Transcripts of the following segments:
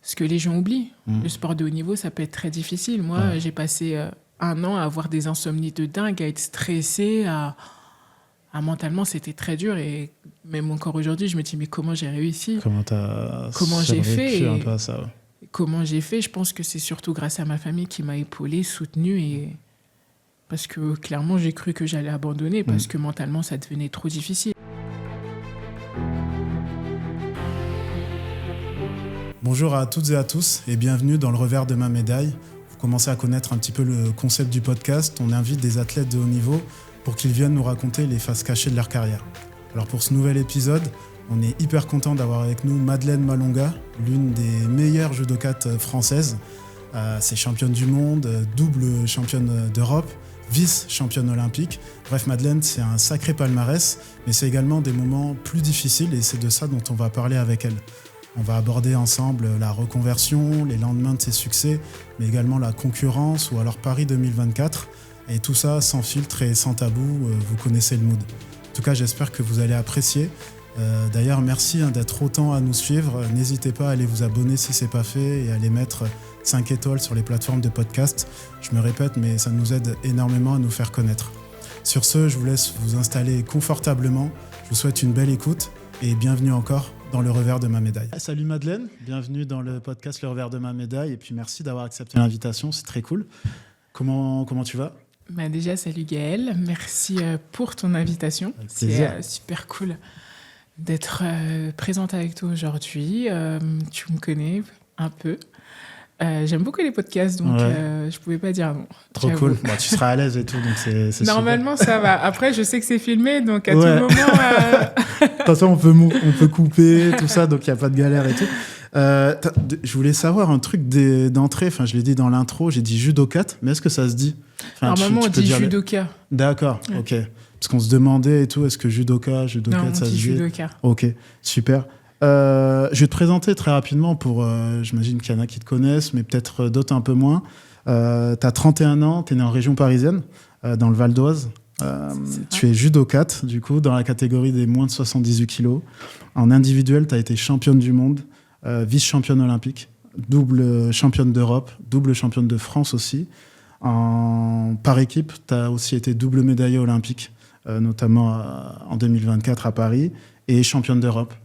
ce que les gens oublient. Le sport de haut niveau, ça peut être très difficile. Moi, j'ai passé 1 an à avoir des insomnies de dingue, à être stressée, mentalement, c'était très dur. Et même encore aujourd'hui, je me dis, mais comment j'ai réussi ? Comment j'ai fait un peu à ça, Comment j'ai fait ? Je pense que c'est surtout grâce à ma famille qui m'a épaulée, soutenue. Parce que clairement, j'ai cru que j'allais abandonner parce que mentalement, ça devenait trop difficile. Bonjour à toutes et à tous et bienvenue dans le revers de ma médaille. Vous commencez à connaître un petit peu le concept du podcast. On invite des athlètes de haut niveau pour qu'ils viennent nous raconter les faces cachées de leur carrière. Alors pour ce nouvel épisode, on est hyper content d'avoir avec nous Madeleine Malonga, l'une des meilleures judokates françaises. C'est championne du monde, double championne d'Europe, vice-championne olympique. Bref, Madeleine, c'est un sacré palmarès, mais c'est également des moments plus difficiles et c'est de ça dont on va parler avec elle. On va aborder ensemble la reconversion, les lendemains de ses succès, mais également la concurrence ou alors Paris 2024. Et tout ça sans filtre et sans tabou, vous connaissez le mood. En tout cas, j'espère que vous allez apprécier. D'ailleurs, merci d'être autant à nous suivre. N'hésitez pas à aller vous abonner si ce n'est pas fait et à aller mettre 5 étoiles sur les plateformes de podcast. Je me répète, mais ça nous aide énormément à nous faire connaître. Sur ce, je vous laisse vous installer confortablement. Je vous souhaite une belle écoute et bienvenue encore dans le revers de ma médaille. Salut Madeleine, bienvenue dans le podcast Le revers de ma médaille et puis merci d'avoir accepté l'invitation, c'est très cool. Comment tu vas ? Déjà, salut Gaël, merci pour ton invitation. C'est super cool d'être présente avec toi aujourd'hui. Tu me connais un peu. J'aime beaucoup les podcasts, donc je pouvais pas dire non. Trop cool. Bon, tu seras à l'aise et tout, donc c'est normalement super. Ça va. Après, je sais que c'est filmé, donc à tout moment. De toute façon, on peut couper tout ça, donc il y a pas de galère et tout. Je voulais savoir un truc d'entrée. Enfin, je l'ai dit dans l'intro. J'ai dit judokate, mais est-ce que ça se dit ? Normalement, on dit judoka. D'accord. Ok. Parce qu'on se demandait et tout, est-ce que judokate, non, ça se dit ? judoka. Ok. Super. Je vais te présenter très rapidement pour, j'imagine qu'il y en a qui te connaissent, mais peut-être d'autres un peu moins. Tu as 31 ans, tu es né en région parisienne, dans le Val d'Oise. Tu es judokate, du coup, dans la catégorie des moins de 78 kilos. En individuel, tu as été championne du monde, vice-championne olympique, double championne d'Europe, double championne de France aussi. Par équipe, tu as aussi été double médaillée olympique, notamment en 2024 à Paris, et championne d'Europe.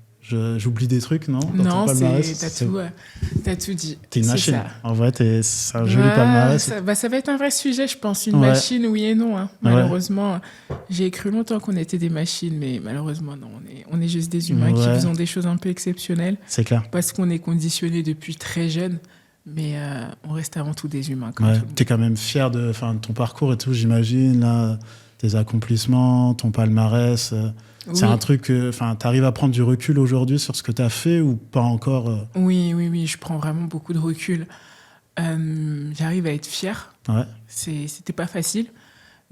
J'oublie des trucs, non ? Non, t'as tout dit. T'es une machine. Ça. En vrai, c'est un joli palmarès. Ça va être un vrai sujet, je pense. Une machine, oui et non. Malheureusement, j'ai cru longtemps qu'on était des machines, mais malheureusement, non. On est juste des humains qui faisons des choses un peu exceptionnelles. C'est clair. Parce qu'on est conditionnés depuis très jeune, mais on reste avant tout des humains. T'es quand même fier de ton parcours et tout, j'imagine, là, tes accomplissements, ton palmarès. C'est un truc, t'arrives à prendre du recul aujourd'hui sur ce que t'as fait ou pas encore Oui, je prends vraiment beaucoup de recul. J'arrive à être fière. Ouais. C'était pas facile,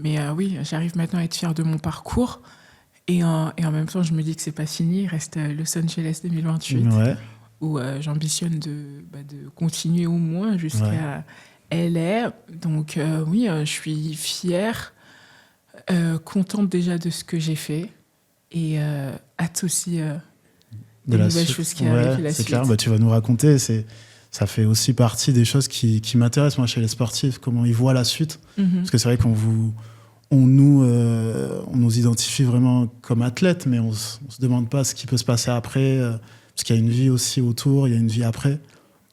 mais oui, j'arrive maintenant à être fière de mon parcours. Et en même temps, je me dis que c'est pas fini. Il reste Los Angeles 2028, où j'ambitionne de continuer au moins jusqu'à LA. Donc oui, je suis fière, contente déjà de ce que j'ai fait. Et hâte aussi des nouvelles choses qui arrivent la c'est suite. clair, tu vas nous raconter. Ça fait aussi partie des choses qui m'intéressent, moi, chez les sportifs, comment ils voient la suite. Parce que c'est vrai on nous identifie vraiment comme athlètes, mais on se demande pas ce qui peut se passer après, parce qu'il y a une vie aussi autour, il y a une vie après.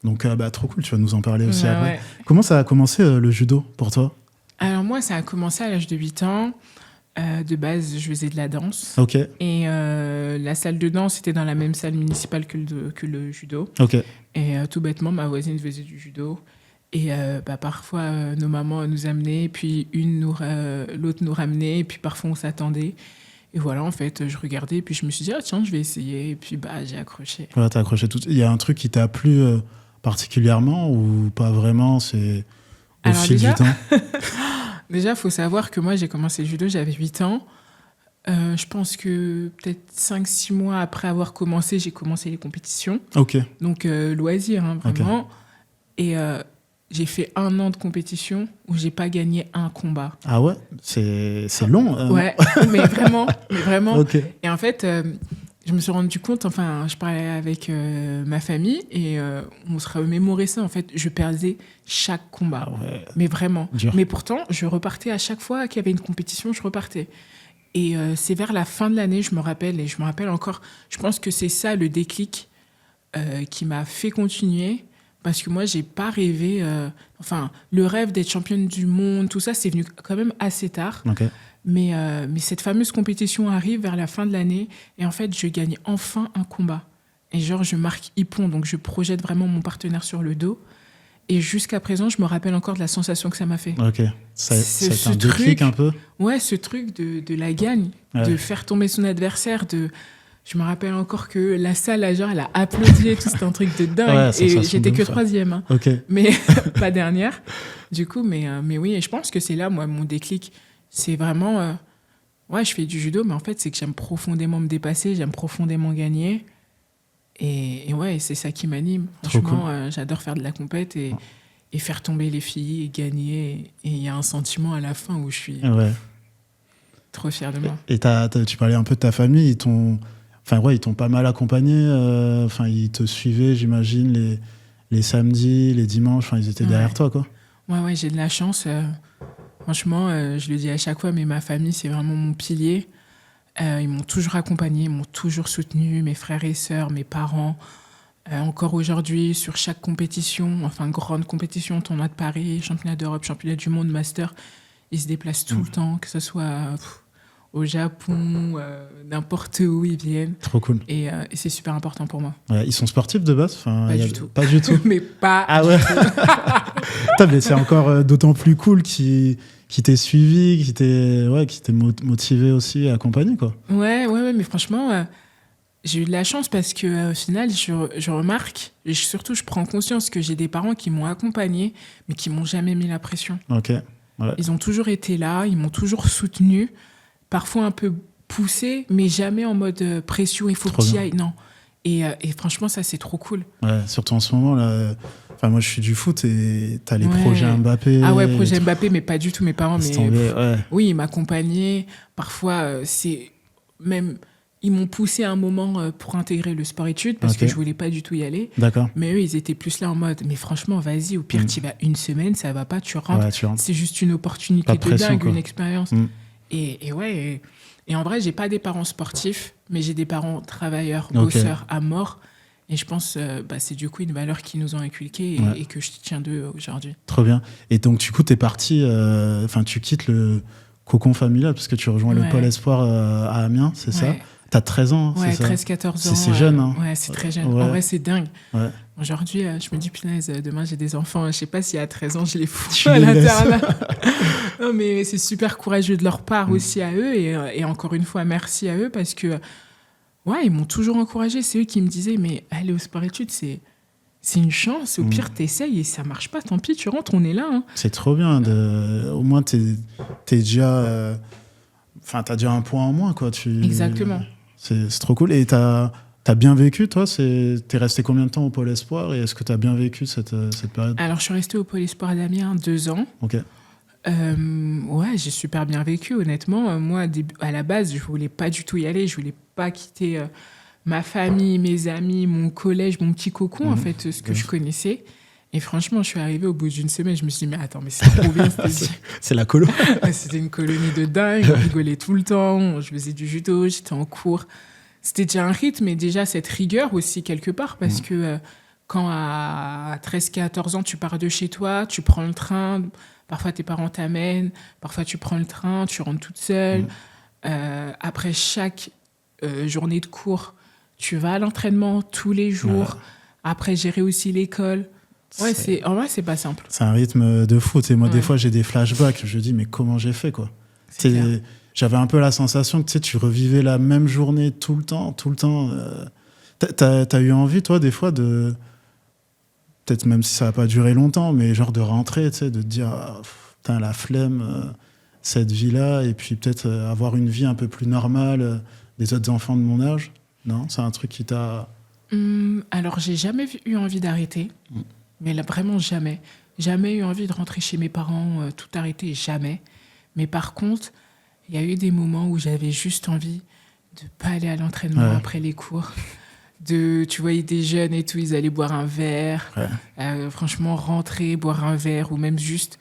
Donc, trop cool, tu vas nous en parler aussi après. Ouais. Comment ça a commencé le judo pour toi ? Alors moi, ça a commencé à l'âge de 8 ans. De base, je faisais de la danse. Okay. Et la salle de danse était dans la même salle municipale que le judo. Okay. Et tout bêtement, ma voisine faisait du judo. Et parfois, nos mamans nous amenaient, puis l'autre nous ramenait, et puis parfois on s'attendait. Et voilà, en fait, je regardais, et puis je me suis dit, tiens, je vais essayer. Et puis j'ai accroché. Voilà, t'as accroché tout. Il y a un truc qui t'a plu particulièrement ou pas vraiment ? C'est au fil du temps. Déjà, il faut savoir que moi, j'ai commencé le judo, j'avais 8 ans. Je pense que peut-être 5-6 mois après avoir commencé, j'ai commencé les compétitions. Okay. Donc, loisir, vraiment. Okay. Et j'ai fait 1 an de compétition où je n'ai pas gagné un combat. Ah ouais ? C'est long. Ouais, mais vraiment. Okay. Et en fait, je me suis rendu compte, je parlais avec ma famille et on se remémorait ça. En fait, je perdais chaque combat. Ah ouais. Mais vraiment. Dur. Mais pourtant, je repartais à chaque fois qu'il y avait une compétition, je repartais. Et c'est vers la fin de l'année, je me rappelle encore, je pense que c'est ça le déclic qui m'a fait continuer. Parce que moi, j'ai pas rêvé... le rêve d'être championne du monde, tout ça, c'est venu quand même assez tard. Okay. Mais cette fameuse compétition arrive vers la fin de l'année et en fait, je gagne enfin un combat. Et je marque hippon, donc je projette vraiment mon partenaire sur le dos. Et jusqu'à présent, je me rappelle encore de la sensation que ça m'a fait. Ok, ça a un déclic un peu. Ouais, ce truc de la gagne, de faire tomber son adversaire, Je me rappelle encore que la salle, elle a applaudi et tout, c'était un truc de dingue. Ouais, et j'étais que 3e, hein. Okay. Mais pas dernière. Du coup, mais oui, et je pense que c'est là, moi, mon déclic. C'est vraiment... je fais du judo, mais en fait, c'est que j'aime profondément me dépasser, j'aime profondément gagner. Et c'est ça qui m'anime. Franchement, cool. J'adore faire de la compète et faire tomber les filles et gagner. Et il y a un sentiment à la fin où je suis trop fière de moi. Et tu parlais un peu de ta famille, ils t'ont pas mal accompagné. Ils te suivaient, j'imagine, les samedis, les dimanches. Ils étaient derrière toi, quoi. Ouais, j'ai de la chance. Franchement, je le dis à chaque fois, mais ma famille, c'est vraiment mon pilier. Ils m'ont toujours accompagnée, ils m'ont toujours soutenue, mes frères et sœurs, mes parents. Encore aujourd'hui, sur chaque compétition, grande compétition, tournoi de Paris, championnat d'Europe, championnat du monde, master, ils se déplacent tout le temps, que ce soit au Japon, n'importe où ils viennent. Trop cool. Et c'est super important pour moi. Ouais, ils sont sportifs de base? Pas du tout. Pas du tout. Mais pas du tout. Mais c'est encore d'autant plus cool qui t'ait suivi, qui t'ait motivé aussi à accompagner, quoi. Ouais, mais franchement, j'ai eu de la chance parce que au final, je remarque, et surtout je prends conscience que j'ai des parents qui m'ont accompagné, mais qui m'ont jamais mis la pression. Ok. Ouais. Ils ont toujours été là, ils m'ont toujours soutenu, parfois un peu poussé, mais jamais en mode pression, il faut que tu y ailles. Non. Et franchement, ça, c'est trop cool. Ouais, surtout en ce moment, là. Moi, je suis du foot et t'as les projets Mbappé. Ah ouais, projet Mbappé, mais pas du tout mes parents. Mais oui, ils m'accompagnaient. Parfois, ils m'ont poussé à un moment pour intégrer le sport-études parce que je voulais pas du tout y aller. D'accord. Mais eux, ils étaient plus là en mode, mais franchement, vas-y, au pire, tu y vas une semaine, ça va pas, tu rentres. C'est juste une opportunité de dingue, une expérience. Et en vrai, j'ai pas des parents sportifs, mais j'ai des parents travailleurs, bosseurs à mort. Et je pense c'est du coup une valeur qu'ils nous ont inculquée et que je tiens d'eux aujourd'hui. Trop bien. Et donc, du coup, t'es parti, tu quittes le cocon familial parce que tu rejoins le pôle espoir à Amiens, c'est ça? T'as 13 ans, c'est ça? 13-14 ans. C'est jeune, hein? Ouais, c'est très jeune. Ouais. En vrai, c'est dingue. Ouais. Aujourd'hui, je me dis, punaise, demain, j'ai des enfants. Je sais pas si à 13 ans, je les fous à l'internat. Non, mais c'est super courageux de leur part aussi à eux. Et encore une fois, merci à eux parce que, ils m'ont toujours encouragé. C'est eux qui me disaient, mais aller au sport-études, c'est une chance. Au pire, t'essayes et ça marche pas. Tant pis, tu rentres, on est là. Hein. C'est trop bien. Au moins, t'es déjà... t'as déjà un point en moins, quoi. Exactement. C'est trop cool. Et t'as bien vécu, toi? T'es resté combien de temps au Pôle Espoir? Et est-ce que t'as bien vécu cette période? Alors, je suis restée au Pôle Espoir d'Amiens 2 ans. Ok. J'ai super bien vécu, honnêtement. Moi, à la base, je voulais pas du tout y aller. Je voulais pas quitter ma famille, mes amis, mon collège, mon petit cocon, en fait, ce que je connaissais. Et franchement, je suis arrivée au bout d'une semaine, je me suis dit, mais attends, mais c'est trop bien. C'est la colo. C'était une colonie de dingue, on rigolait tout le temps, je faisais du judo, j'étais en cours. C'était déjà un rythme et déjà cette rigueur aussi quelque part, parce que quand à 13-14 ans, tu pars de chez toi, tu prends le train, parfois tes parents t'amènent, parfois tu prends le train, tu rentres toute seule. Après chaque journée de cours, tu vas à l'entraînement tous les jours. Après, gérer aussi l'école. En vrai, c'est pas simple. C'est un rythme de fou. Moi, des fois, j'ai des flashbacks. Je dis, mais comment j'ai fait, quoi? J'avais un peu la sensation que tu revivais la même journée tout le temps. T'as eu envie, toi, des fois, peut-être même si ça n'a pas duré longtemps, mais genre de rentrer, de te dire, putain, la flemme, cette vie-là, et puis peut-être avoir une vie un peu plus normale des autres enfants de mon âge? Non? C'est un truc qui t'a... Alors, j'ai jamais eu envie d'arrêter. Mais là, vraiment jamais. Jamais eu envie de rentrer chez mes parents, tout arrêter, jamais. Mais par contre, il y a eu des moments où j'avais juste envie de pas aller à l'entraînement après les cours. Tu voyais des jeunes et tout, ils allaient boire un verre. Franchement, rentrer, boire un verre, ou même juste,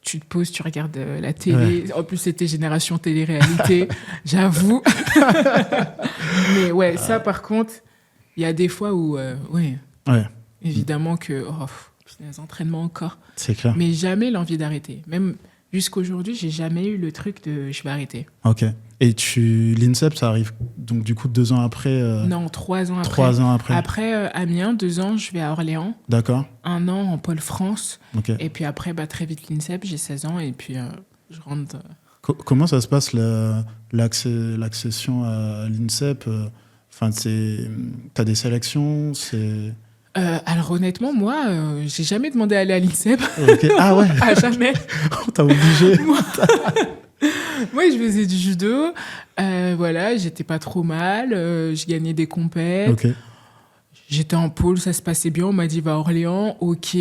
tu te poses, tu regardes la télé. En plus, c'était génération télé-réalité, j'avoue. Mais ça, par contre, il y a des fois où, évidemment que, les entraînements encore. C'est clair. Mais jamais l'envie d'arrêter. Même jusqu'aujourd'hui, j'ai jamais eu le truc de je vais arrêter. Ok. Et l'INSEP, ça arrive donc du coup 2 ans après Non, 3 ans après. 3 ans après. Après Amiens, 2 ans, je vais à Orléans. D'accord. 1 an en Pôle France. Ok. Et puis après, très vite l'INSEP, j'ai 16 ans et puis je rentre. Comment ça se passe l'accession à l'INSEP? Enfin, t'as des sélections, alors honnêtement, moi, j'ai jamais demandé à aller à l'INSEP. Okay. Ah ouais. Ah, jamais. On t'a obligé. Moi, je faisais du judo. Voilà, j'étais pas trop mal. Je gagnais des compètes. Okay. J'étais en pôle, ça se passait bien. On m'a dit, va à Orléans. Ok.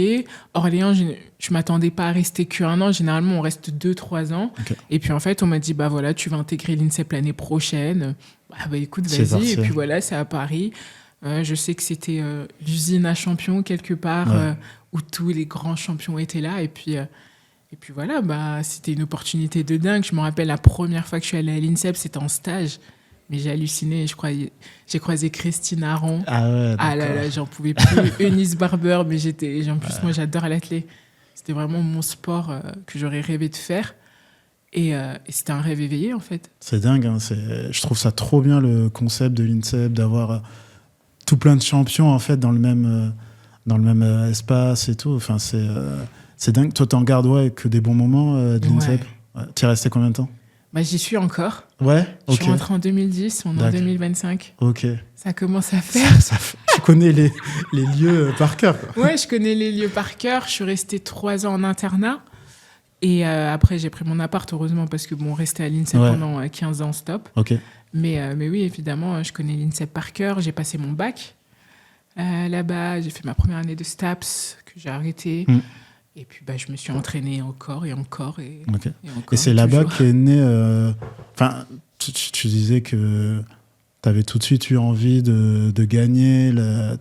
Orléans, je m'attendais pas à rester qu'1 an. Généralement, on reste 2-3 ans. Okay. Et puis, en fait, on m'a dit, bah voilà, tu vas intégrer l'INSEP l'année prochaine. Bah écoute, vas-y. Et puis voilà, c'est à Paris. Je sais que c'était l'usine à champions, quelque part, où tous les grands champions étaient là. Et puis voilà, c'était une opportunité de dingue. Je me rappelle la première fois que je suis allée à l'INSEP, c'était en stage. Mais j'ai halluciné. J'ai croisé Christine Aron. Ah ouais, ah là, j'en pouvais plus. Eunice Barber, mais en plus, moi, j'adore l'athlète. C'était vraiment mon sport que j'aurais rêvé de faire. Et c'était un rêve éveillé, en fait. C'est dingue. Hein, je trouve ça trop bien, le concept de l'INSEP, d'avoir tout plein de champions, en fait, dans le même espace et tout. Enfin, c'est dingue. Toi, t'en gardes que des bons moments de l'INSEP. Tu es resté combien de temps? J'y suis encore. Ouais, Je suis rentrée en 2010, on est en 2025. Ok. Ça commence à faire. Tu connais les lieux par cœur, quoi. Ouais, je connais les lieux par cœur. Je suis restée 3 ans en internat. Et après, j'ai pris mon appart, heureusement, parce que rester à l'INSEP pendant 15 ans, stop. Ok. Mais oui, évidemment, je connais l'INSEP par cœur. J'ai passé mon bac là-bas. J'ai fait ma première année de STAPS, que j'ai arrêté. Et puis, je me suis entraînée encore et encore. Et c'est là-bas qu'est né... Enfin, tu disais que tu avais tout de suite eu envie de gagner.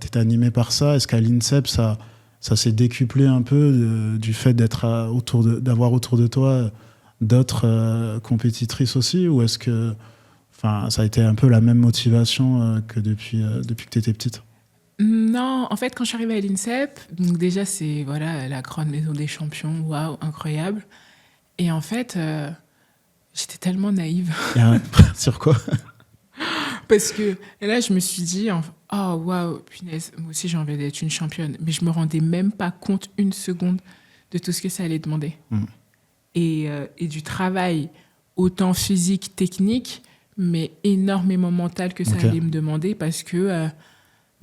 Tu étais animé par ça. Est-ce qu'à l'INSEP, ça s'est décuplé un peu du fait d'avoir autour de toi d'autres compétitrices aussi? Ou est-ce que ça a été un peu la même motivation que depuis que tu étais petite? Non, en fait, quand je suis arrivée à l'INSEP, donc déjà, c'est la grande maison des champions, waouh, incroyable. Et en fait, j'étais tellement naïve. Sur quoi? Parce que là, je me suis dit, oh waouh, punaise, moi aussi j'ai envie d'être une championne. Mais je me rendais même pas compte une seconde de tout ce que ça allait demander. Et du travail, autant physique, technique, mais énormément mental que ça allait me demander, parce que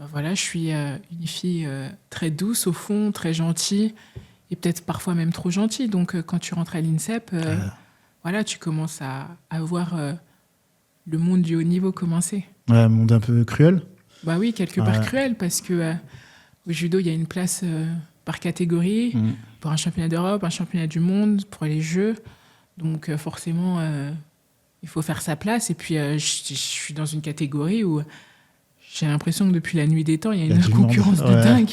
je suis une fille très douce au fond, très gentille, et peut-être parfois même trop gentille. Donc quand tu rentres à l'INSEP, tu commences à voir le monde du haut niveau commencer. Ouais, un monde un peu cruel. Bah oui, quelque part cruel, parce que au judo, il y a une place par catégorie, pour un championnat d'Europe, un championnat du monde, pour les Jeux. Donc forcément, il faut faire sa place. Et puis je suis dans une catégorie où j'ai l'impression que depuis la nuit des temps, il y a une concurrence de dingue.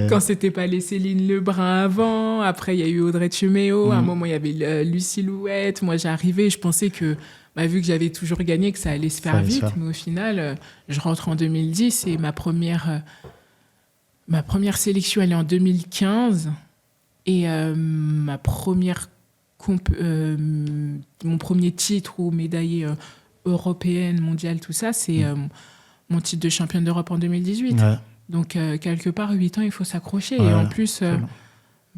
Quand c'était pas les Céline Lebrun avant, après il y a eu Audrey Tcheméo, à un moment il y avait Lucie Louette. Moi j'arrivais, je pensais que, vu que j'avais toujours gagné, que ça allait se faire vite. Mais au final, je rentre en 2010 et ma première sélection, elle est en 2015. Et mon premier titre ou médaillée européenne, mondiale, tout ça, c'est mon titre de championne d'Europe en 2018. Ouais. Donc, quelque part, 8 ans, il faut s'accrocher. Ouais, et en plus,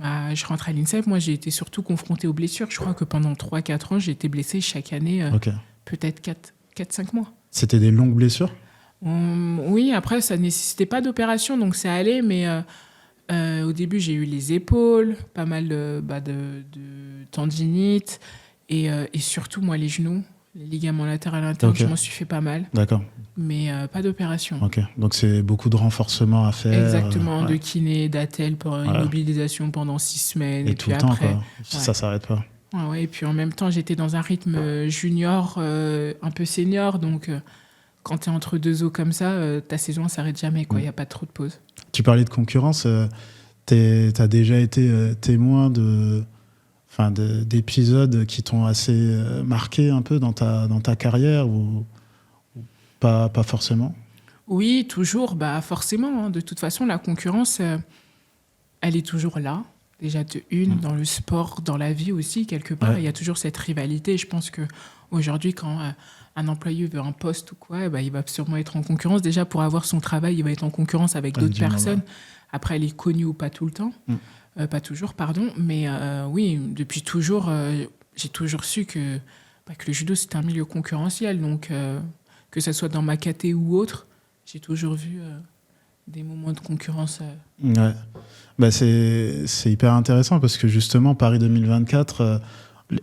je rentre à l'INSEP. Moi, j'ai été surtout confrontée aux blessures. Je crois que pendant 3-4 ans, j'ai été blessée chaque année, peut-être 4-5 mois. C'était des longues blessures? Oui, après, ça ne nécessitait pas d'opération, donc ça allait. Mais au début, j'ai eu les épaules, pas mal de tendinite et surtout, moi, les genoux. Les ligaments latéraux internes, je m'en suis fait pas mal. D'accord. Mais pas d'opération. Ok, donc c'est beaucoup de renforcement à faire. Exactement, de kiné, d'attelle pour une mobilisation pendant 6 semaines. Et tout le temps, quoi. Ça s'arrête pas. Ouais, et puis en même temps, j'étais dans un rythme junior, un peu senior. Donc, quand tu es entre deux eaux comme ça, ta saison ne s'arrête jamais. Il n'y a pas trop de pause. Tu parlais de concurrence. Tu as déjà été témoin d'épisodes qui t'ont assez marqué un peu dans ta carrière ou pas forcément? Oui, toujours. Forcément. Hein. De toute façon, la concurrence, elle est toujours là. Déjà dans le sport, dans la vie aussi, quelque part, il y a toujours cette rivalité. Je pense qu'aujourd'hui, quand un employé veut un poste ou quoi, il va sûrement être en concurrence. Déjà, pour avoir son travail, il va être en concurrence avec d'autres personnes. Après, elle est connue ou pas tout le temps. Pas toujours, pardon. Mais oui, depuis toujours, j'ai toujours su que le judo, c'est un milieu concurrentiel. Donc, que ce soit dans ma caté ou autre, j'ai toujours vu des moments de concurrence. Ouais. C'est hyper intéressant parce que justement, Paris 2024,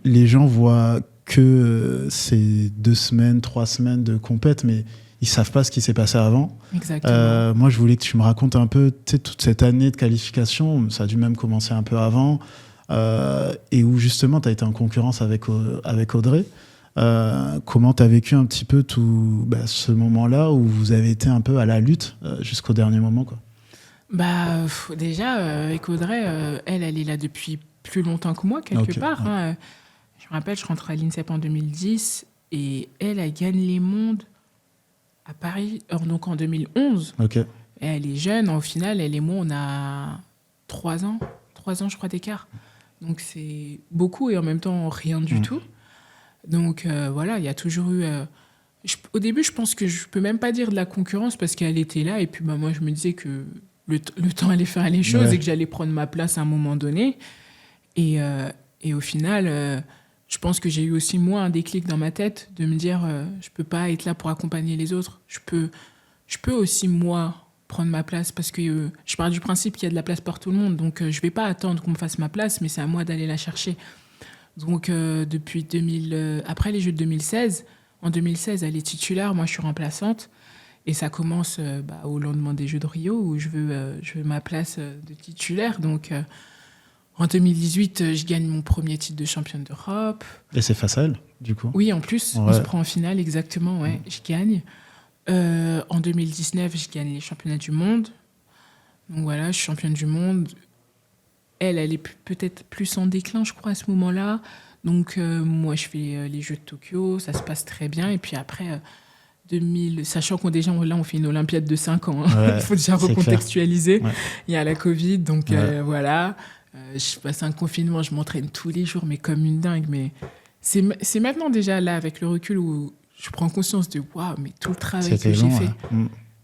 les gens voient que ces 2 semaines, 3 semaines de compète, mais ils savent pas ce qui s'est passé avant. Exactement. Moi, je voulais que tu me racontes un peu toute cette année de qualification. Ça a dû même commencer un peu avant. Et où justement, tu as été en concurrence avec Audrey. Comment tu as vécu un petit peu tout ce moment-là où vous avez été un peu à la lutte jusqu'au dernier moment, quoi? Déjà, avec Audrey, elle est là depuis plus longtemps que moi, quelque part. Ouais. Hein. Je me rappelle, je rentre à l'INSEP en 2010 et elle gagne les mondes à Paris, donc en 2011. Okay. Et elle est jeune, au final, elle et moi, on a 3 ans, je crois, d'écart. Donc c'est beaucoup et en même temps rien du tout. Donc voilà, il y a toujours eu... au début, je pense que je peux même pas dire de la concurrence parce qu'elle était là et puis moi, je me disais que le temps allait faire les choses et que j'allais prendre ma place à un moment donné. Et au final, je pense que j'ai eu aussi, moi, un déclic dans ma tête de me dire je peux pas être là pour accompagner les autres. Je peux aussi, moi, prendre ma place parce que je pars du principe qu'il y a de la place pour tout le monde. Donc, je vais pas attendre qu'on me fasse ma place, mais c'est à moi d'aller la chercher. Donc, depuis après les Jeux de 2016, en 2016, elle est titulaire, moi, je suis remplaçante. Et ça commence au lendemain des Jeux de Rio où je veux ma place de titulaire. Donc, en 2018, je gagne mon premier titre de championne d'Europe. Et c'est face à elle, du coup? Oui, en plus, on se prend en finale, exactement, ouais, je gagne. En 2019, je gagne les championnats du monde. Donc voilà, je suis championne du monde. Elle est peut-être plus en déclin, je crois, à ce moment-là. Donc, moi, je fais les Jeux de Tokyo, ça se passe très bien. Et puis après... sachant qu'on on fait une Olympiade de 5 ans. Hein. Il faut déjà recontextualiser. Ouais. Il y a la Covid, donc voilà. Je passe un confinement, je m'entraîne tous les jours, mais comme une dingue. Mais c'est maintenant déjà là, avec le recul, où je prends conscience de waouh, mais tout le travail que j'ai fait,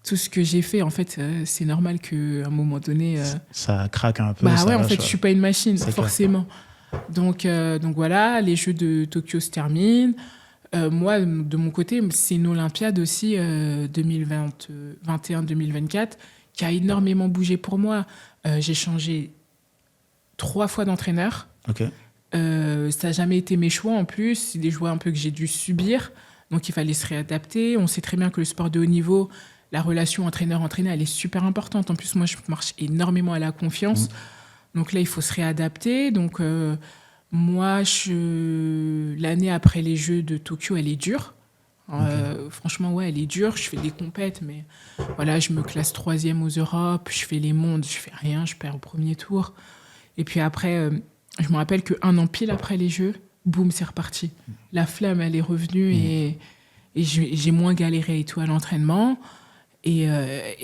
tout ce que j'ai fait, en fait, c'est normal qu'à un moment donné... ça craque un peu. Ouais, en fait, je suis pas une machine, forcément. Donc voilà, les Jeux de Tokyo se terminent. Moi, de mon côté, c'est une Olympiade aussi 2021-2024 qui a énormément bougé pour moi. J'ai changé 3 fois d'entraîneur. Okay. Ça n'a jamais été mes choix en plus. C'est des choix un peu que j'ai dû subir. Donc, il fallait se réadapter. On sait très bien que le sport de haut niveau, la relation entraîneur-entraîné, elle est super importante. En plus, moi, je marche énormément à la confiance. Donc là, il faut se réadapter. Donc... moi, l'année après les Jeux de Tokyo, elle est dure. Franchement, ouais, elle est dure. Je fais des compètes, mais voilà, je me classe 3e aux Europes. Je fais les mondes, je fais rien, je perds au premier tour. Et puis après, je me rappelle qu'un an pile après les Jeux, boum, c'est reparti. La flamme, elle est revenue et j'ai moins galéré et tout à l'entraînement. Et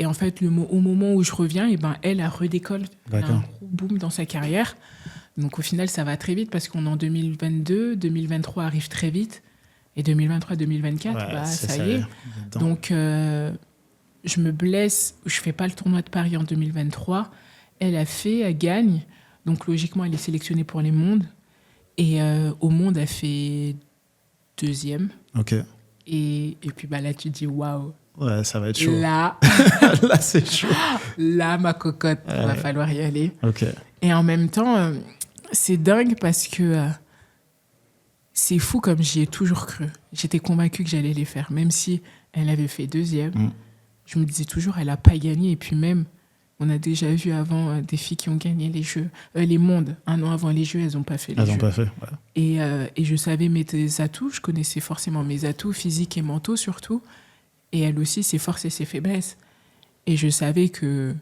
en fait, au moment où je reviens, elle a redécolle. Elle a un gros boom dans sa carrière. Donc au final, ça va très vite parce qu'on est en 2022, 2023 arrive très vite. Et 2023-2024, ça y est. Donc je me blesse, je ne fais pas le tournoi de Paris en 2023. Elle gagne. Donc logiquement, elle est sélectionnée pour les mondes. Et au monde, elle fait 2e. Ok. Et puis là, tu te dis waouh. Ouais, ça va être chaud. Là, là c'est chaud. Là, ma cocotte, il va falloir y aller. Ok. Et en même temps... c'est dingue parce que c'est fou comme j'y ai toujours cru. J'étais convaincue que j'allais les faire. Même si elle avait fait 2e, je me disais toujours, elle n'a pas gagné. Et puis même, On a déjà vu avant des filles qui ont gagné les Jeux, les mondes. 1 an avant les Jeux, elles n'ont pas fait les Jeux. Elles n'ont pas fait, ouais. Et je savais mes atouts, je connaissais forcément mes atouts physiques et mentaux surtout. Et elle aussi, ses forces et ses faiblesses. Et je savais que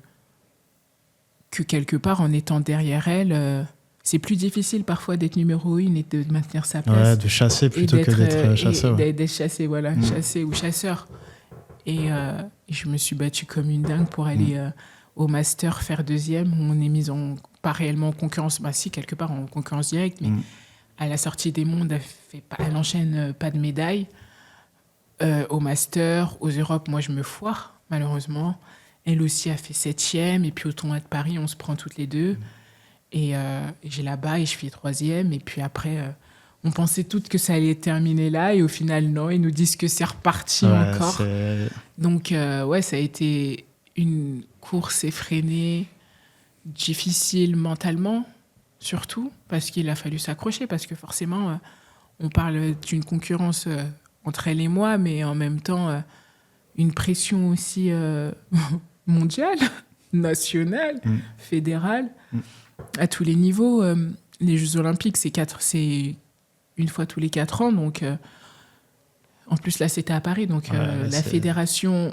quelque part, en étant derrière elle, c'est plus difficile parfois d'être numéro 1 et de maintenir sa place. Ouais, de chasser plutôt que d'être chasseur. D'être chassé, voilà, chassé ou chasseur. Et je me suis battue comme une dingue pour aller au master faire 2e. On est mise pas réellement en concurrence, si, quelque part en concurrence directe, mais à la sortie des mondes, elle n'enchaîne pas de médailles. Au master, aux Europes, moi je me foire, malheureusement. Elle aussi a fait 7e, et puis au tournoi de Paris, on se prend toutes les deux. Et j'ai là-bas, et je fais 3e, et puis après, on pensait toutes que ça allait terminer là, et au final, non, ils nous disent que c'est reparti encore. Donc, ça a été une course effrénée, difficile mentalement, surtout, parce qu'il a fallu s'accrocher, parce que forcément, on parle d'une concurrence entre elle et moi, mais en même temps, une pression aussi mondiale, nationale, fédérale, à tous les niveaux. Les Jeux Olympiques, c'est une fois tous les 4 ans, donc en plus là c'était à Paris, donc la fédération,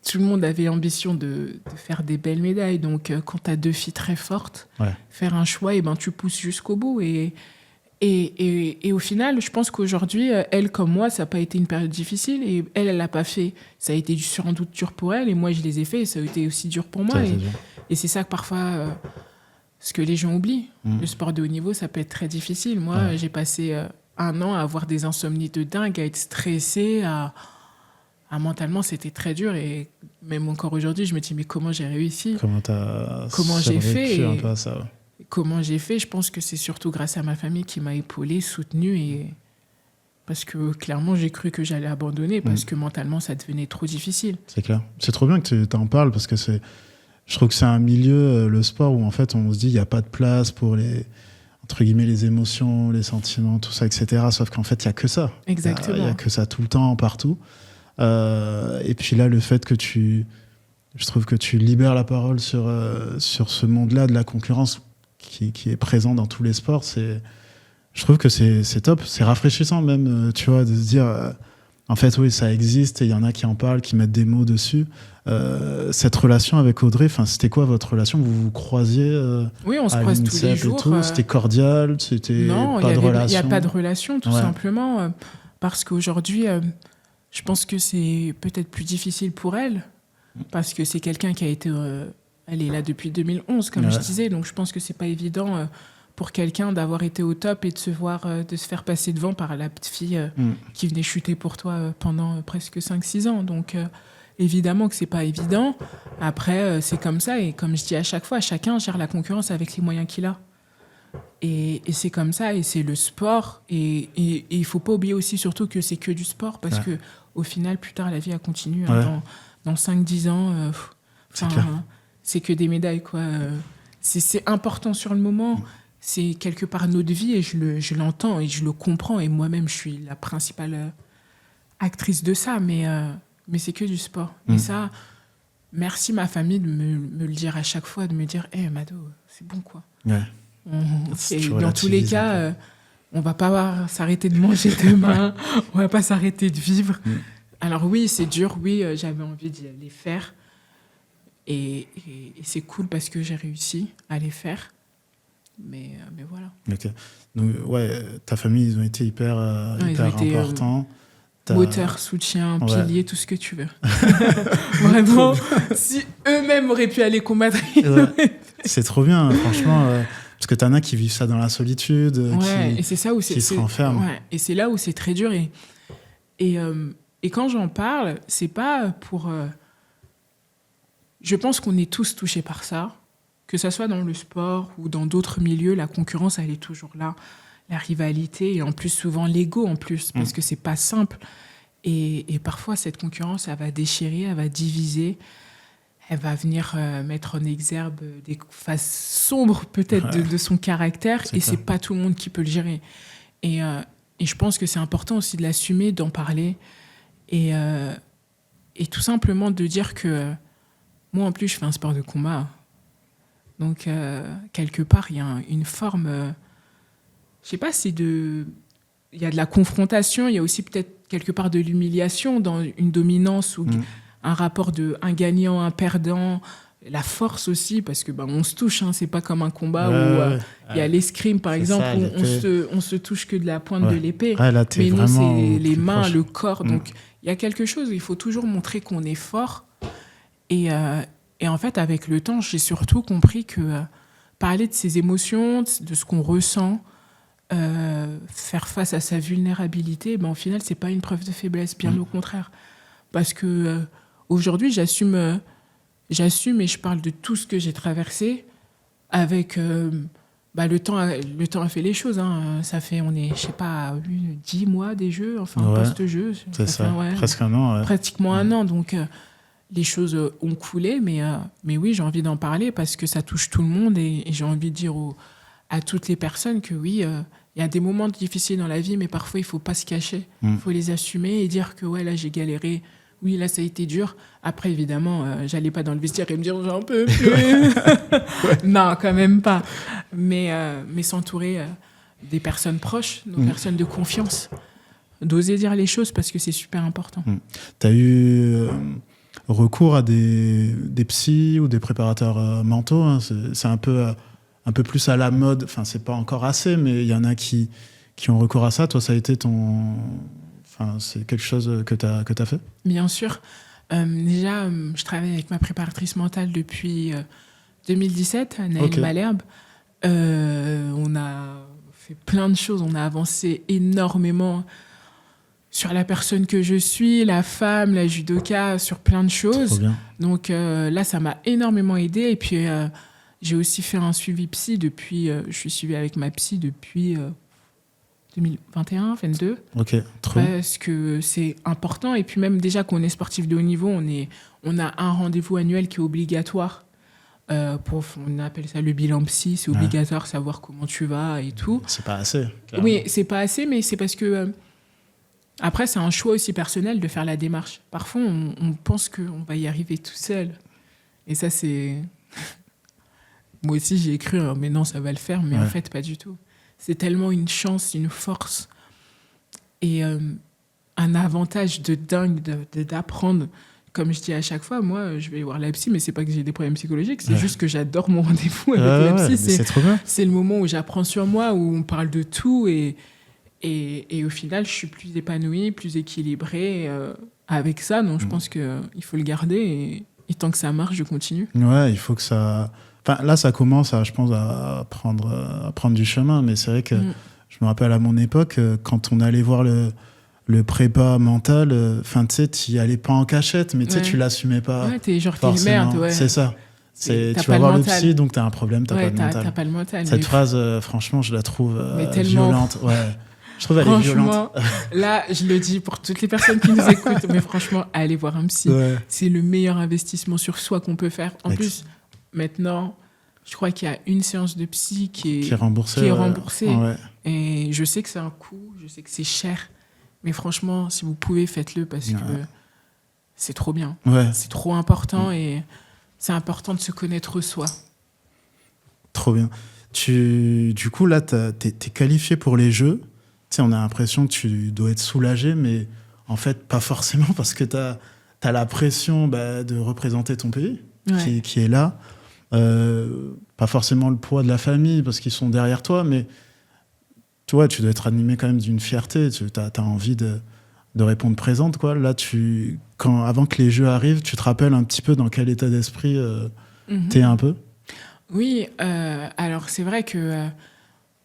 tout le monde avait ambition de faire des belles médailles, donc quand tu as 2 filles très fortes, faire un choix, et tu pousses jusqu'au bout, et au final, je pense qu'aujourd'hui, elle comme moi, ça n'a pas été une période difficile, et elle l'a pas fait, ça a été sans doute dur pour elle, et moi je les ai fait, et ça a été aussi dur pour moi, et c'est ça que parfois ce que les gens oublient. Le sport de haut niveau, ça peut être très difficile. Moi, j'ai passé 1 an à avoir des insomnies de dingue, à être stressée, mentalement, c'était très dur. Et même encore aujourd'hui, je me dis, mais comment j'ai réussi ? Comment j'ai fait un peu à ça, Comment j'ai fait ? Je pense que c'est surtout grâce à ma famille qui m'a épaulée, soutenue. Parce que clairement, j'ai cru que j'allais abandonner, parce que mentalement, ça devenait trop difficile. C'est clair. C'est trop bien que tu en parles, parce que je trouve que c'est un milieu, le sport, où en fait on se dit il n'y a pas de place pour entre guillemets, les émotions, les sentiments, tout ça, etc. Sauf qu'en fait, il n'y a que ça. Exactement. Il n'y a que ça tout le temps, partout. Et puis là, le fait que je trouve que tu libères la parole sur ce monde-là de la concurrence qui est présent dans tous les sports, je trouve que c'est top. C'est rafraîchissant même, tu vois, de se dire... en fait, oui, ça existe et il y en a qui en parlent, qui mettent des mots dessus. Cette relation avec Audrey, c'était quoi votre relation ? Vous vous croisiez Oui, on se croise tous les jours. C'était cordial, c'était non, pas de relation. Il n'y a pas de relation, tout simplement, parce qu'aujourd'hui, je pense que c'est peut-être plus difficile pour elle, parce que c'est quelqu'un qui a été... elle est là depuis 2011, comme je disais, donc je pense que c'est pas évident... pour quelqu'un d'avoir été au top et de se faire passer devant par la petite fille qui venait chuter pour toi pendant presque 5-6 ans. Donc, évidemment que c'est pas évident. Après, c'est comme ça. Et comme je dis à chaque fois, chacun gère la concurrence avec les moyens qu'il a. Et c'est comme ça. Et c'est le sport. Et il faut pas oublier aussi, surtout, que c'est que du sport. Parce que au final, plus tard, la vie, elle continue. Dans 5-10 ans, c'est que des médailles, quoi. C'est important sur le moment. C'est quelque part notre vie et je l'entends et je le comprends. Et moi-même, je suis la principale actrice de ça, mais c'est que du sport. Et ça, merci ma famille de me le dire à chaque fois, de me dire « Hé, Mado, c'est bon, quoi. » Dans tous les cas, on va pas s'arrêter de manger demain, on va pas s'arrêter de vivre. Alors oui, c'est dur, oui, j'avais envie de les faire. Et c'est cool parce que j'ai réussi à les faire. Mais voilà. Ok. Donc, ta famille, ils ont été hyper importants. Moteur, soutien, pilier, tout ce que tu veux. Vraiment, si eux-mêmes auraient pu aller combattre. C'est trop bien, franchement. Parce que t'en as qui vivent ça dans la solitude, et c'est ça où qui se renferment. Et c'est là où c'est très dur. Et quand j'en parle, c'est pas pour... Je pense qu'on est tous touchés par ça. Que ça soit dans le sport ou dans d'autres milieux, la concurrence, elle est toujours là. La rivalité et en plus, souvent, l'ego en plus, parce que c'est pas simple. Et parfois, cette concurrence, elle va déchirer, elle va diviser, elle va venir mettre en exergue des faces sombres, peut-être, de son caractère. C'est pas tout le monde qui peut le gérer. Et je pense que c'est important aussi de l'assumer, d'en parler. Et tout simplement de dire que... moi, en plus, je fais un sport de combat. Donc, quelque part, il y a une forme... je sais pas, il y a de la confrontation, il y a aussi peut-être quelque part de l'humiliation dans une dominance ou un rapport de un gagnant, un perdant, la force aussi, parce que on se touche, hein, c'est pas comme un combat où il y a l'escrime, par exemple, où on se touche que de la pointe de l'épée. Là, mais nous, c'est les mains, proche. le corps. Donc, il y a quelque chose où il faut toujours montrer qu'on est fort. Et en fait, avec le temps, j'ai surtout compris que parler de ses émotions, de ce qu'on ressent, faire face à sa vulnérabilité, au final, c'est pas une preuve de faiblesse, bien au contraire. Parce que aujourd'hui, j'assume et je parle de tout ce que j'ai traversé avec... le temps a fait les choses. Hein. Ça fait, on est, je sais pas, 10 mois des jeux, post-jeu. C'est ça, presque un an. Ouais. Pratiquement un an, donc... les choses ont coulé, mais oui, j'ai envie d'en parler parce que ça touche tout le monde et j'ai envie de dire à toutes les personnes que oui, il y a des moments difficiles dans la vie, mais parfois, il ne faut pas se cacher. Il faut les assumer et dire que là, j'ai galéré. Oui, là, ça a été dur. Après, évidemment, j'allais pas dans le vestiaire et me dire j'en peux plus. Non, quand même pas. Mais s'entourer des personnes proches, nos personnes de confiance, d'oser dire les choses parce que c'est super important. Tu as eu... recours à des psys ou des préparateurs mentaux, hein. C'est un peu plus à la mode, enfin c'est pas encore assez, mais il y en a qui ont recours à ça. Toi, ça a été c'est quelque chose que t'as fait? Bien sûr. Déjà, je travaille avec ma préparatrice mentale depuis 2017, Naëlle Malherbe. On a fait plein de choses, on a avancé énormément sur la personne que je suis, la femme, la judoka, sur plein de choses. Donc là, ça m'a énormément aidée. Et puis, j'ai aussi fait un suivi psy depuis... je suis suivie avec ma psy depuis 2021, 2022. Ok, trop bien. Parce que c'est important. Et puis même déjà qu'on est sportif de haut niveau, on a un rendez-vous annuel qui est obligatoire. On appelle ça le bilan psy. C'est obligatoire, savoir comment tu vas et tout. C'est pas assez. Clairement. Oui, c'est pas assez, mais c'est parce que... après, c'est un choix aussi personnel de faire la démarche. Parfois, on pense qu'on va y arriver tout seul. Et ça, c'est... Moi aussi, j'ai cru, mais non, ça va le faire. Mais en fait, pas du tout. C'est tellement une chance, une force et un avantage de dingue d'apprendre. Comme je dis à chaque fois, moi, je vais voir la psy, mais c'est pas que j'ai des problèmes psychologiques, c'est juste que j'adore mon rendez-vous avec la psy. C'est trop bien. C'est le moment où j'apprends sur moi, où on parle de tout et au final, je suis plus épanouie, plus équilibrée avec ça. Donc, je pense qu'il faut le garder et tant que ça marche, je continue. Ouais, il faut que ça... Enfin, là, ça commence, je pense, à prendre du chemin. Mais c'est vrai que je me rappelle à mon époque, quand on allait voir le prépa mental, tu sais, tu n'y allais pas en cachette, mais tu l'assumais pas. Ouais, t'es genre, t'es une merde, ouais. C'est ça. Tu vas voir le psy, donc t'as un problème, t'as pas de mental. T'as pas le mental. Cette phrase, franchement, je la trouve violente. Ouais. Je trouve qu'elle est violente. Là, je le dis pour toutes les personnes qui nous écoutent, mais franchement, allez voir un psy. Ouais. C'est le meilleur investissement sur soi qu'on peut faire. En plus, maintenant, je crois qu'il y a une séance de psy qui est remboursée. Ouais. Et je sais que c'est un coût, je sais que c'est cher. Mais franchement, si vous pouvez, faites-le parce que c'est trop bien. Ouais. C'est trop important et c'est important de se connaître soi. Trop bien. Du coup, là, t'es qualifié pour les Jeux. Tu sais, on a l'impression que tu dois être soulagé, mais en fait, pas forcément parce que t'as la pression de représenter ton pays qui est là. Pas forcément le poids de la famille parce qu'ils sont derrière toi, mais toi, tu dois être animé quand même d'une fierté. Tu as envie de répondre présente, quoi. Là, avant que les Jeux arrivent, tu te rappelles un petit peu dans quel état d'esprit t'es un peu? Oui, alors c'est vrai que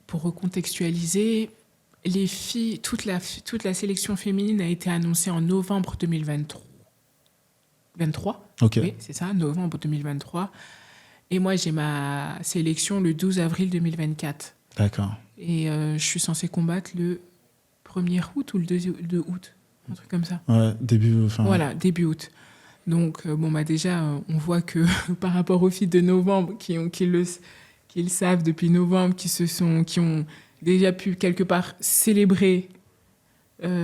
pour recontextualiser, les filles, toute la sélection féminine a été annoncée en novembre 2023. Ok. Oui, c'est ça, novembre 2023. Et moi, j'ai ma sélection le 12 avril 2024. D'accord. Et je suis censée combattre le 1er août ou le 2 août, un truc comme ça. Ouais, début août. Donc, déjà, on voit que par rapport aux filles de novembre qui le savent depuis novembre, qui ont déjà pu quelque part célébrer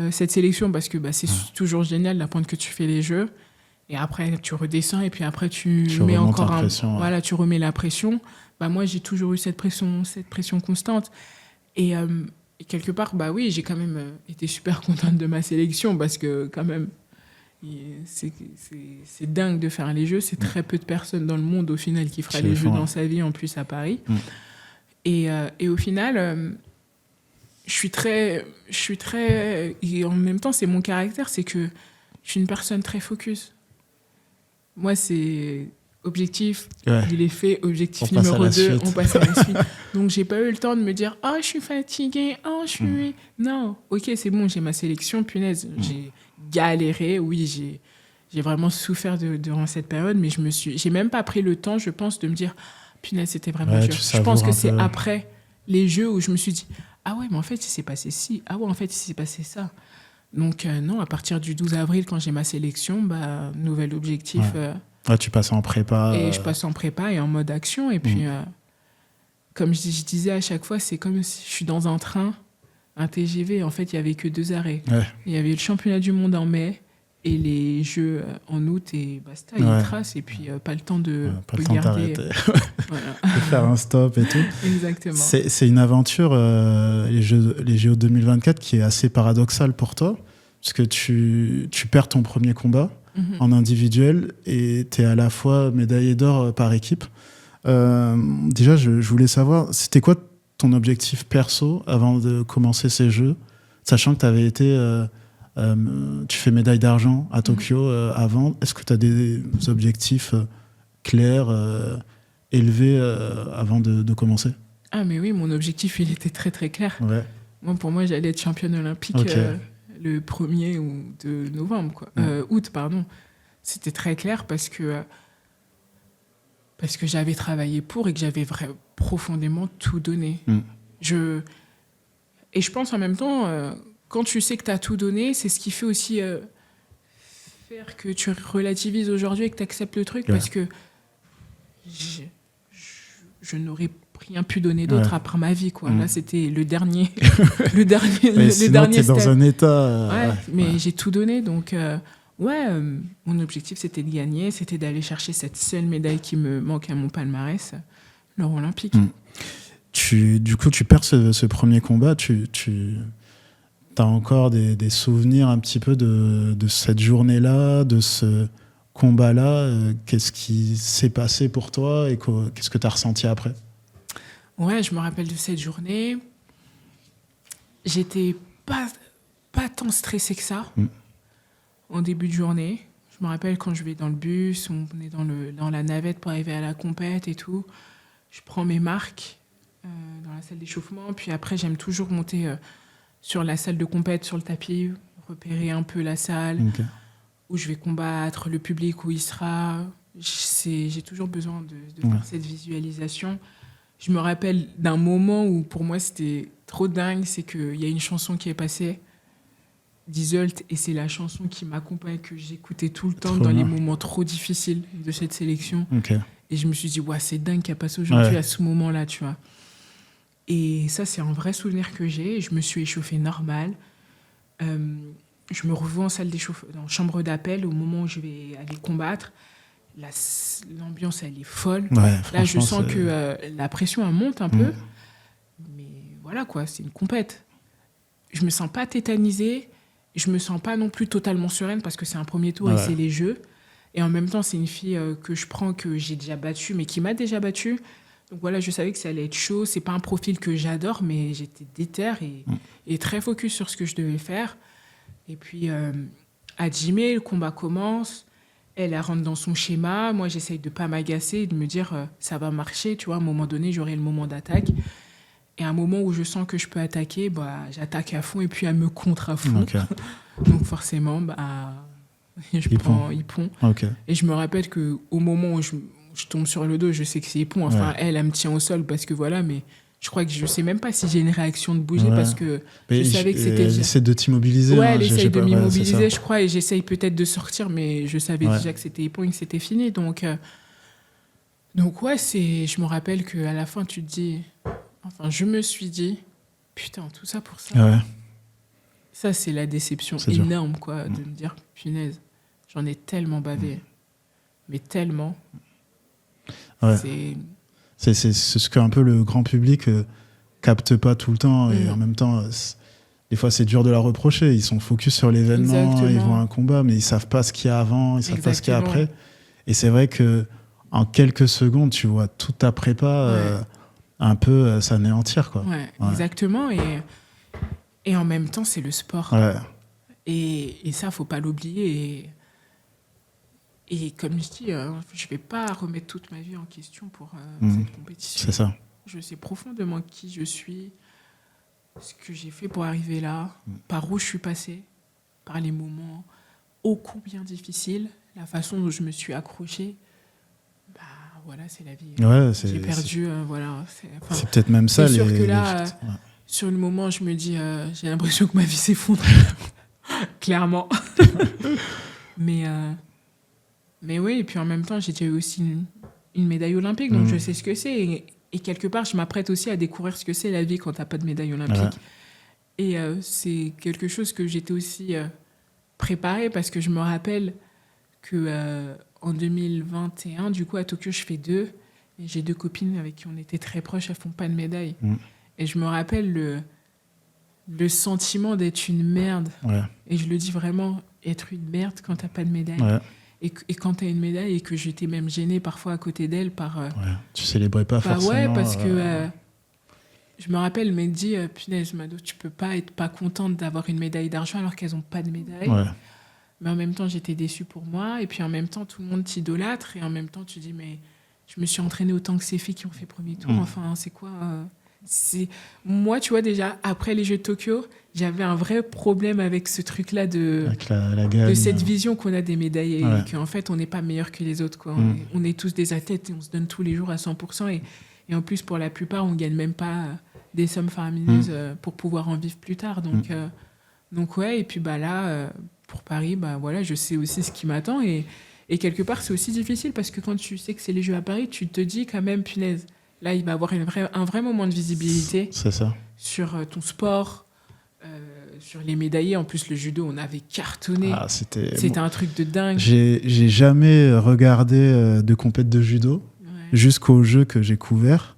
cette sélection parce que c'est toujours génial d'apprendre que tu fais les Jeux. Et après, tu redescends et puis après, tu mets encore voilà, tu remets la pression. Moi, j'ai toujours eu cette pression constante. Et quelque part, oui, j'ai quand même été super contente de ma sélection parce que quand même, c'est dingue de faire les Jeux. C'est très peu de personnes dans le monde au final qui fera les Jeux dans sa vie, en plus à Paris. Et au final, je suis très... Et en même temps, c'est mon caractère, c'est que je suis une personne très focus. Moi, c'est objectif, il est fait, objectif numéro 2, on passe à la suite. Donc, j'ai pas eu le temps de me dire « Oh, je suis fatiguée, oh, je suis... » Non, ok, c'est bon, j'ai ma sélection, punaise. J'ai galéré, oui, j'ai vraiment souffert durant cette période, mais j'ai même pas pris le temps, je pense, de me dire « Punaise, c'était vraiment dur. » Je pense que c'est après les Jeux où je me suis dit « Ah ouais, mais en fait, il s'est passé ci. Ah ouais, en fait, il s'est passé ça. » Donc, non, à partir du 12 avril, quand j'ai ma sélection, nouvel objectif. Tu passes en prépa. Et je passe en prépa et en mode action. Et puis, comme je disais à chaque fois, c'est comme si je suis dans un train, un TGV. En fait, il n'y avait que 2 arrêts. Il y avait le championnat du monde en mai et les Jeux en août. Et basta, ils tracent. Et puis, pas le temps de regarder. De faire un stop et tout. Exactement. C'est une aventure, les JO 2024, qui est assez paradoxale pour toi. Parce que tu perds ton premier combat en individuel et tu es à la fois médaillé d'or par équipe. Déjà, je voulais savoir, c'était quoi ton objectif perso avant de commencer ces Jeux, sachant que tu avais été... tu fais médaille d'argent à Tokyo avant. Est-ce que tu as des objectifs clairs, élevés avant de commencer ? Ah mais oui, mon objectif, il était très très clair. Pour moi, j'allais être championne olympique le 1er de novembre, quoi. Août, pardon. C'était très clair parce que j'avais travaillé pour et que j'avais profondément tout donné. Et je pense en même temps, quand tu sais que tu as tout donné, c'est ce qui fait aussi faire que tu relativises aujourd'hui et que tu acceptes le truc, parce que je n'aurais rien pu donner d'autre après ma vie, quoi. Là, c'était le dernier le dernier step. Dans un état... mais j'ai tout donné, donc... mon objectif, c'était de gagner, c'était d'aller chercher cette seule médaille qui me manque à mon palmarès, l'or olympique. Du coup, tu perds ce premier combat, tu as encore des souvenirs un petit peu de cette journée-là, de ce combat-là. Qu'est-ce qui s'est passé pour toi et qu'est-ce que tu as ressenti après ? Ouais, je me rappelle de cette journée. J'étais pas tant stressée que ça. En début de journée. Je me rappelle quand je vais dans le bus, on est dans la navette pour arriver à la compète et tout. Je prends mes marques dans la salle d'échauffement. Puis après, j'aime toujours monter sur la salle de compète, sur le tapis, repérer un peu la salle où je vais combattre, le public où il sera. J'ai toujours besoin de faire cette visualisation. Je me rappelle d'un moment où pour moi c'était trop dingue, c'est qu'il y a une chanson qui est passée d'Isolt, et c'est la chanson qui m'accompagne, que j'écoutais tout le temps les moments trop difficiles de cette sélection. Et je me suis dit, c'est dingue qu'elle passe aujourd'hui à ce moment-là, tu vois. Et ça, c'est un vrai souvenir que j'ai. Je me suis échauffée normal. Je me revois en salle d'échauffement, en chambre d'appel, au moment où je vais aller combattre. L'ambiance, elle est folle. Là, je sens que la pression, elle monte un peu. Mais voilà, quoi, c'est une compète. Je me sens pas tétanisée. Je me sens pas non plus totalement sereine parce que c'est un premier tour et c'est les Jeux. Et en même temps, c'est une fille que je prends, que j'ai déjà battue, mais qui m'a déjà battue. Donc voilà, je savais que ça allait être chaud. C'est pas un profil que j'adore, mais j'étais déterre et très focus sur ce que je devais faire. Et puis, à Jimé, le combat commence. Elle rentre dans son schéma. Moi, j'essaye de pas m'agacer et de me dire ça va marcher. Tu vois, à un moment donné, j'aurai le moment d'attaque. Et à un moment où je sens que je peux attaquer, j'attaque à fond et puis elle me contre à fond. Donc forcément, je prends Ippon. Et je me rappelle qu'au moment où je tombe sur le dos, je sais que c'est Ippon. Enfin, elle me tient au sol parce que voilà, mais je crois que je sais même pas si j'ai une réaction de bouger parce que je savais que c'était... Elle essaie de t'immobiliser. Ouais, elle essaie de m'immobiliser, je crois, et j'essaye peut-être de sortir, mais je savais déjà que c'était Ippon et que c'était fini. Donc ouais, je me rappelle qu'à la fin, tu te dis... Enfin, je me suis dit, putain, tout ça pour ça. Ça, c'est la déception énorme, quoi, de me dire, punaise, J'en ai tellement bavé. Mais tellement. Ouais. C'est ce qu'un peu le grand public capte pas tout le temps. Et en même temps, des fois, c'est dur de la reprocher. Ils sont focus sur l'événement, Exactement. ils voient un combat, mais ils savent pas ce qu'il y a avant, ils savent pas ce qu'il y a après. Et c'est vrai que en quelques secondes, tu vois toute ta prépa un peu s'anéantir, quoi. Ouais, exactement. Et en même temps, c'est le sport. Ouais. Et ça, faut pas l'oublier. Et comme je dis, je vais pas remettre toute ma vie en question pour cette compétition. C'est ça. Je sais profondément qui je suis, ce que j'ai fait pour arriver là, par où je suis passée, par les moments ô combien difficiles, la façon dont je me suis accrochée. Bah voilà, c'est la vie. Ouais, j'ai perdu, voilà. C'est peut-être même ça. C'est sûr que là, sur le moment, je me dis, j'ai l'impression que ma vie s'effondre. Clairement. Mais oui, et puis en même temps, j'ai déjà eu aussi une médaille olympique, donc je sais ce que c'est. Et quelque part, je m'apprête aussi à découvrir ce que c'est la vie quand tu n'as pas de médaille olympique. Et c'est quelque chose que j'étais aussi préparée, parce que je me rappelle qu'en 2021, du coup, à Tokyo, je fais 2. Et j'ai 2 copines avec qui on était très proches, elles ne font pas de médaille. Et je me rappelle le sentiment d'être une merde. Et je le dis vraiment, être une merde quand tu n'as pas de médaille. Et quand tu as une médaille, et que j'étais même gênée parfois à côté d'elle par... tu célébrais pas forcément. Ouais, parce que je me rappelle, elle m'a dit, punaise, Mado, tu peux pas être pas contente d'avoir une médaille d'argent alors qu'elles n'ont pas de médaille. Mais en même temps, j'étais déçue pour moi. Et puis en même temps, tout le monde t'idolâtre. Et en même temps, tu dis, mais je me suis entraînée autant que ces filles qui ont fait premier tour. Enfin, c'est quoi Moi, tu vois, déjà, après les Jeux de Tokyo, j'avais un vrai problème avec ce truc-là avec la gagne, de cette vision qu'on a des médaillés, et qu'en fait, on n'est pas meilleur que les autres, quoi. On est tous des athlètes et on se donne tous les jours à 100%. Et en plus, pour la plupart, on ne gagne même pas des sommes faramineuses pour pouvoir en vivre plus tard. Donc ouais, et puis bah, là, pour Paris, bah, voilà, je sais aussi ce qui m'attend. Et quelque part, c'est aussi difficile, parce que quand tu sais que c'est les Jeux à Paris, tu te dis quand même, punaise, là, il va y avoir un vrai moment de visibilité sur ton sport, sur les médaillés. En plus, le judo, on avait cartonné. C'était un truc de dingue. J'ai jamais regardé de compète de judo jusqu'au jeu que j'ai couvert.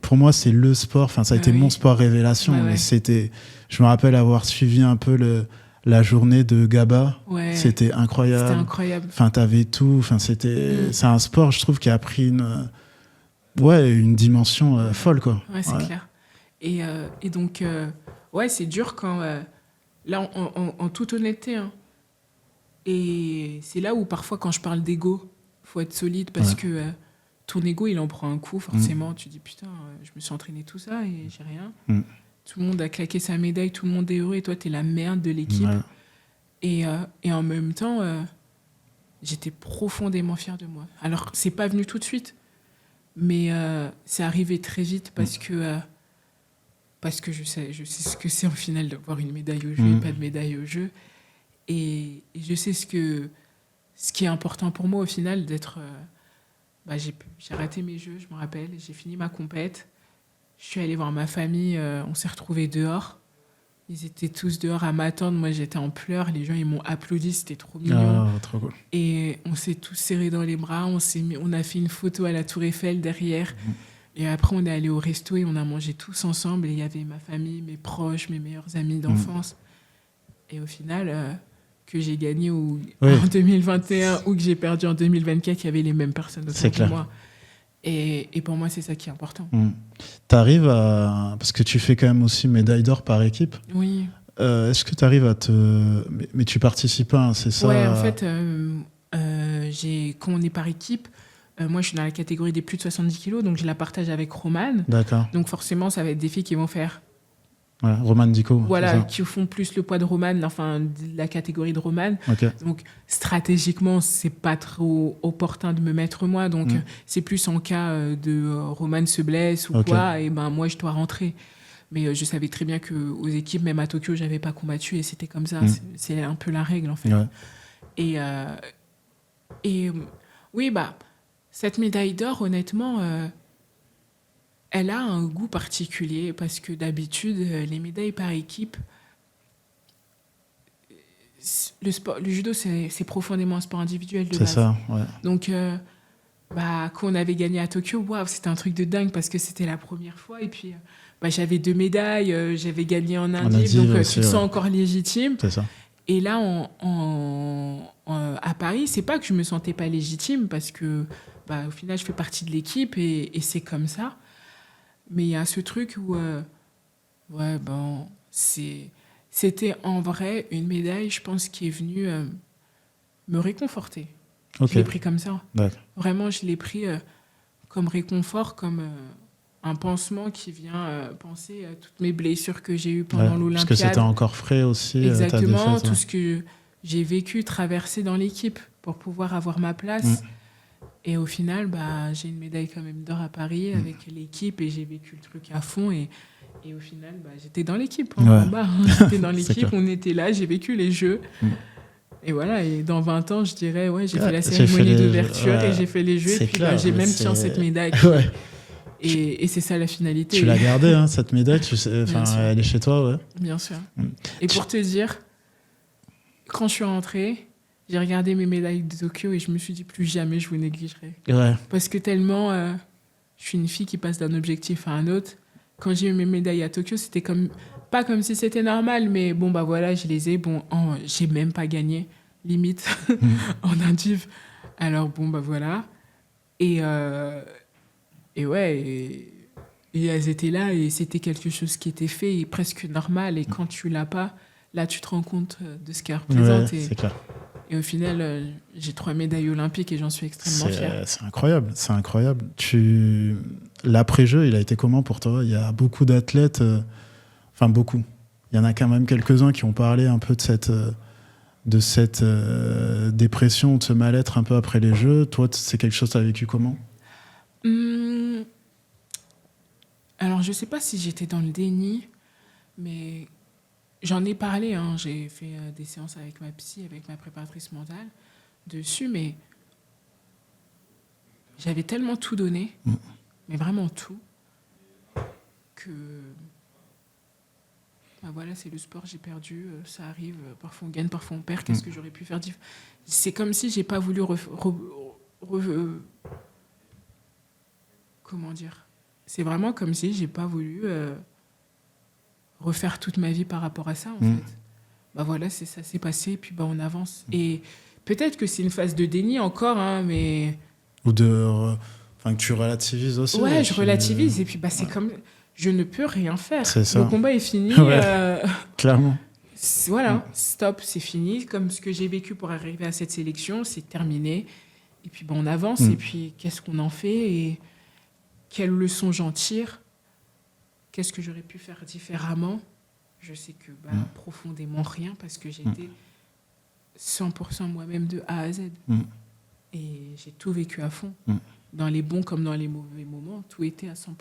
Pour moi, c'est le sport. Enfin, ça a été mon sport révélation. Je me rappelle avoir suivi un peu la journée de Gaba. C'était incroyable. Enfin, t'avais tout. Enfin, c'est un sport, je trouve, qui a pris une dimension folle, quoi. Ouais, c'est clair. Et donc, c'est dur quand... là, en toute honnêteté, et c'est là où parfois, quand je parle d'ego, il faut être solide, parce que ton ego, il en prend un coup, forcément. Tu dis, putain, je me suis entraîné tout ça et j'ai rien. Tout le monde a claqué sa médaille, tout le monde est heureux, et toi, t'es la merde de l'équipe. Et en même temps, j'étais profondément fière de moi. Alors, c'est pas venu tout de suite, mais c'est arrivé très vite, parce que je sais ce que c'est, en final, d'avoir une médaille au jeu et pas de médaille au jeu. Et je sais ce qui est important pour moi, au final, d'être... j'ai raté mes jeux, je me rappelle, j'ai fini ma compète. Je suis allée voir ma famille, on s'est retrouvés dehors. Ils étaient tous dehors à m'attendre, moi j'étais en pleurs, les gens ils m'ont applaudi, c'était trop mignon. Trop cool. Et on s'est tous serrés dans les bras, on a fait une photo à la Tour Eiffel derrière. Et après on est allé au resto et on a mangé tous ensemble, et il y avait ma famille, mes proches, mes meilleurs amis d'enfance. Et au final, que j'ai gagné en 2021 ou que j'ai perdu en 2024, il y avait les mêmes personnes autour de moi. Et pour moi, c'est ça qui est important. T'arrives à... Parce que tu fais quand même aussi médaille d'or par équipe. Oui. Est-ce que tu arrives à te... Mais tu participes pas, c'est ça? Ouais, en fait, quand on est par équipe, moi, je suis dans la catégorie des plus de 70 kilos, donc je la partage avec Romane. D'accord. Donc forcément, ça va être des filles qui vont faire... Romane Dico. Voilà, qui font plus le poids de Romane, enfin, de la catégorie de Romane. Donc, stratégiquement, c'est pas trop opportun de me mettre moi. Donc, c'est plus en cas de Romane se blesse ou quoi, et ben moi, je dois rentrer. Mais je savais très bien qu'aux équipes, même à Tokyo, j'avais pas combattu, et c'était comme ça. C'est un peu la règle, en fait. Et oui, cette médaille d'or, honnêtement... elle a un goût particulier, parce que d'habitude, les médailles par équipe, le judo, c'est profondément un sport individuel de base. C'est ça, ouais. Donc, quand on avait gagné à Tokyo, c'était un truc de dingue parce que c'était la première fois. Et puis, j'avais 2 médailles, j'avais gagné en indiv, donc aussi, tu te sens encore légitime. C'est ça. Et là, à Paris, c'est pas que je me sentais pas légitime parce que, au final, je fais partie de l'équipe et c'est comme ça. Mais il y a ce truc où, c'était en vrai une médaille, je pense, qui est venue me réconforter. Okay. Je l'ai pris comme ça. D'accord. Vraiment, je l'ai pris comme réconfort, comme un pansement qui vient penser à toutes mes blessures que j'ai eues pendant l'Olympiade. Parce que c'était encore frais aussi. Exactement, défaite, tout ce que j'ai vécu, traversé dans l'équipe pour pouvoir avoir ma place. Et au final, j'ai une médaille quand même d'or à Paris avec l'équipe et j'ai vécu le truc à fond. Et au final, j'étais dans l'équipe, en bas. J'étais dans l'équipe, on était là, j'ai vécu les Jeux. Et voilà, et dans 20 ans, je dirais, j'ai fait la cérémonie d'ouverture et j'ai fait les Jeux. Et puis j'ai même tient cette médaille. Et c'est ça la finalité. Tu l'as gardée, cette médaille, elle est chez toi, ouais. Bien sûr. Et pour te dire, quand je suis rentrée, j'ai regardé mes médailles de Tokyo et je me suis dit, plus jamais je vous négligerai. Ouais. Parce que tellement, je suis une fille qui passe d'un objectif à un autre. Quand j'ai eu mes médailles à Tokyo, c'était pas comme si c'était normal, mais voilà, je les ai. J'ai même pas gagné, limite, en indiv. Alors, voilà. Et elles étaient là et c'était quelque chose qui était fait et presque normal. Et quand tu l'as pas, là, tu te rends compte de ce qu'elle représente. C'est clair. Et au final, j'ai 3 médailles olympiques et j'en suis extrêmement fière. C'est incroyable, c'est incroyable. L'après-jeu, il a été comment pour toi ? Il y a beaucoup d'athlètes, beaucoup. Il y en a quand même quelques-uns qui ont parlé un peu de cette dépression, de ce mal-être un peu après les Jeux. Toi, c'est quelque chose que tu as vécu comment ? Alors, je ne sais pas si j'étais dans le déni, mais j'en ai parlé. J'ai fait des séances avec ma psy, avec ma préparatrice mentale dessus, mais j'avais tellement tout donné, mais vraiment tout, que c'est le sport, j'ai perdu, ça arrive, parfois on gagne, parfois on perd, qu'est-ce que j'aurais pu faire différent ? C'est comme si j'ai pas voulu comment dire ? C'est vraiment comme si j'ai pas voulu refaire toute ma vie par rapport à ça, en fait. Ça s'est passé, puis on avance. Et peut-être que c'est une phase de déni encore, mais... Ou que tu relativises aussi. Ouais, je relativise, et puis c'est comme... Je ne peux rien faire. C'est ça. Le combat est fini. Clairement. Voilà, stop, c'est fini. Comme ce que j'ai vécu pour arriver à cette sélection, c'est terminé. Et puis on avance, et puis qu'est-ce qu'on en fait et quelles leçons j'en tire ? Qu'est-ce que j'aurais pu faire différemment ? Je sais que profondément rien, parce que j'étais 100% moi-même de A à Z. Et j'ai tout vécu à fond. Dans les bons comme dans les mauvais moments, tout était à 100%.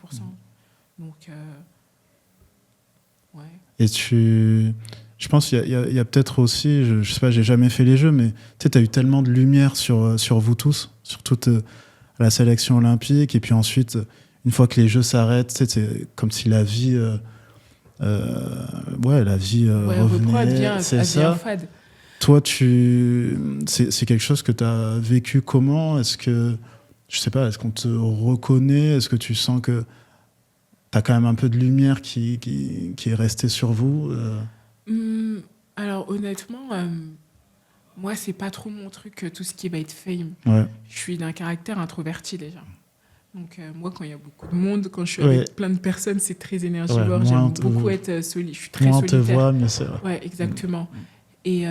Donc, Et je pense qu'il y a peut-être aussi, je sais pas, j'ai jamais fait les Jeux, mais tu as eu tellement de lumière sur vous tous, sur toute la sélection olympique, et puis ensuite, une fois que les Jeux s'arrêtent, c'est comme si la vie, revenait. C'est ça. Fade. Toi, c'est quelque chose que tu as vécu comment ? Est-ce que, je sais pas, est-ce qu'on te reconnaît ? Est-ce que tu sens que tu as quand même un peu de lumière qui est restée sur vous ? Alors, honnêtement, moi, c'est pas trop mon truc, tout ce qui va être fame. Ouais. Je suis d'un caractère introverti, déjà. Donc, moi, quand il y a beaucoup de monde, quand je suis avec plein de personnes, c'est très énergivore. J'aime beaucoup être solitaire. Je suis très solitaire. Moins on te voit, mieux c'est vrai. Ouais, exactement. Et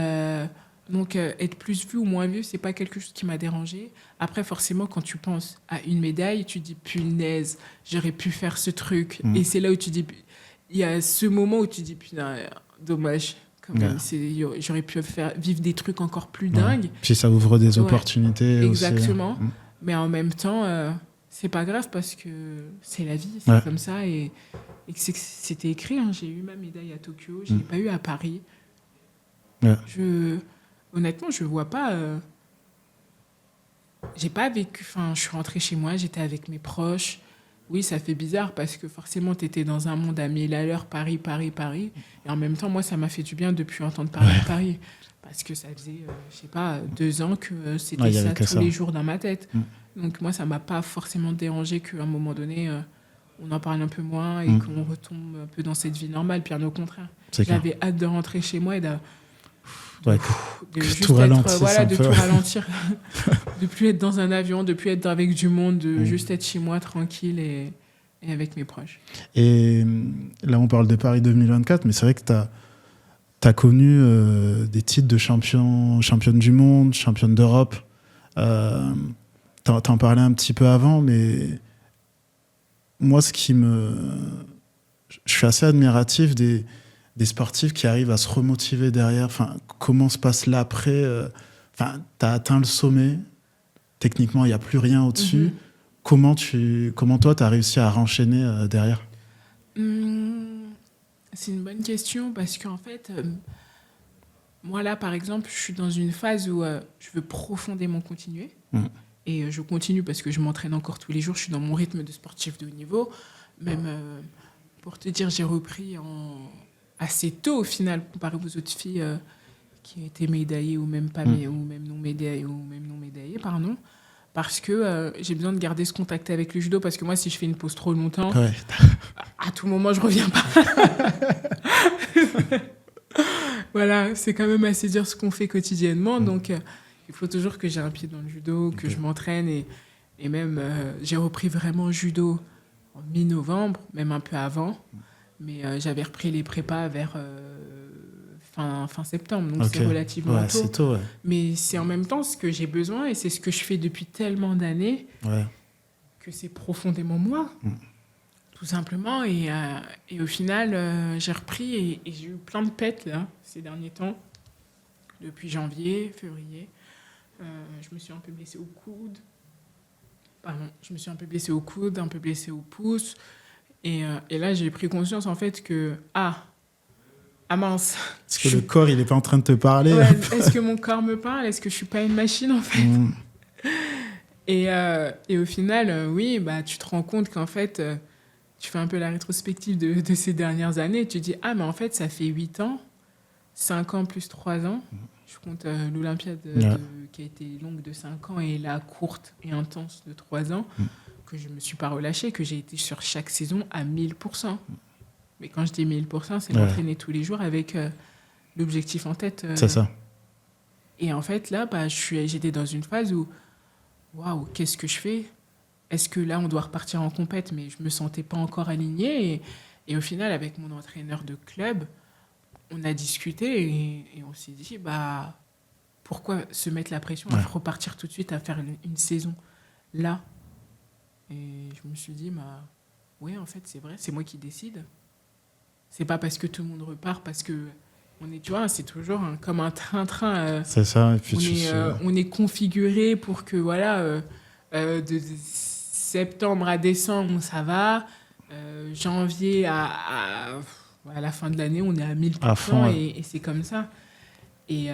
donc, être plus vu ou moins vu, c'est pas quelque chose qui m'a dérangée. Après, forcément, quand tu penses à une médaille, tu dis, punaise, j'aurais pu faire ce truc. Et c'est là où tu dis... Il y a ce moment où tu dis, putain, dommage. Quand même, j'aurais pu vivre des trucs encore plus dingues. Puis ça ouvre des opportunités aussi. Exactement. Mais en même temps, c'est pas grave parce que c'est la vie, c'est comme ça. Et que c'était écrit. J'ai eu ma médaille à Tokyo, je l'ai pas eu à Paris. Honnêtement, je vois pas... j'ai pas vécu... je suis rentrée chez moi, j'étais avec mes proches. oui, ça fait bizarre parce que forcément, tu étais dans un monde à 1000 à l'heure, Paris. Et en même temps, moi, ça m'a fait du bien de plus entendre parler de Paris. Parce que ça faisait, je sais pas, 2 ans que c'était ça tous les jours dans ma tête. Donc moi, ça m'a pas forcément dérangé qu'à un moment donné, on en parle un peu moins et qu'on retombe un peu dans cette vie normale. Bien au contraire. J'avais hâte de rentrer chez moi et de tout ralentir. De tout ralentir. De plus être dans un avion, de plus être avec du monde, de juste être chez moi tranquille et avec mes proches. Et là, on parle de Paris 2024, mais c'est vrai que tu as connu des titres de championne du monde, championne d'Europe. T'en parlais un petit peu avant, mais moi, je suis assez admiratif des sportifs qui arrivent à se remotiver derrière. Enfin, comment se passe l'après Enfin, tu as atteint le sommet. Techniquement, il n'y a plus rien au-dessus. Comment toi, tu as réussi à renchaîner derrière ? C'est une bonne question parce qu'en fait, moi là, par exemple, je suis dans une phase où je veux profondément continuer. Et je continue parce que je m'entraîne encore tous les jours. Je suis dans mon rythme de sportif de haut niveau. Même, pour te dire, j'ai repris assez tôt, au final, comparé aux autres filles qui ont été médaillées ou même pas ou même non médaillées, pardon. Parce que j'ai besoin de garder ce contact avec le judo. Parce que moi, si je fais une pause trop longtemps, à tout moment, je reviens pas. Voilà, c'est quand même assez dur ce qu'on fait quotidiennement. Donc, il faut toujours que j'ai un pied dans le judo, que je m'entraîne. Et même, j'ai repris vraiment judo en mi-novembre, même un peu avant. Mais j'avais repris les prépas vers fin septembre. Donc, c'est relativement tôt. C'est tôt. Mais c'est en même temps ce que j'ai besoin. Et c'est ce que je fais depuis tellement d'années que c'est profondément moi. Tout simplement. Et au final, j'ai repris et j'ai eu plein de pètes là, ces derniers temps. Depuis janvier, février. Je me suis un peu blessée au coude. Je me suis un peu blessée au coude, un peu blessée au pouce. Et là, j'ai pris conscience, en fait, que... Ah mince. Est-ce que le corps, il n'est pas en train de te parler Est-ce que mon corps me parle ? Est-ce que je ne suis pas une machine, en fait et au final, oui, tu te rends compte qu'en fait, tu fais un peu la rétrospective de ces dernières années. Et tu te dis, mais en fait, ça fait 8 ans, 5 ans plus 3 ans. Je compte l'Olympiade qui a été longue de 5 ans et la courte et intense de 3 ans, que je ne me suis pas relâchée, que j'ai été sur chaque saison à 1000%. Mais quand je dis 1000%, c'est m'entraîner tous les jours avec l'objectif en tête. C'est ça. Et en fait, là, j'étais dans une phase où, waouh, qu'est-ce que je fais ? Est-ce que là, on doit repartir en compète ? Mais je ne me sentais pas encore alignée. Et au final, avec mon entraîneur de club, on a discuté et on s'est dit, pourquoi se mettre la pression à repartir tout de suite à faire une saison là ? Et je me suis dit, oui, en fait, c'est vrai, c'est moi qui décide. C'est pas parce que tout le monde repart, parce que on est, tu vois, c'est toujours comme un train-train. C'est ça. Et puis on est configuré pour que, de septembre à décembre, ça va. Janvier à la fin de l'année, on est à 1000%. À fond, et c'est comme ça. Et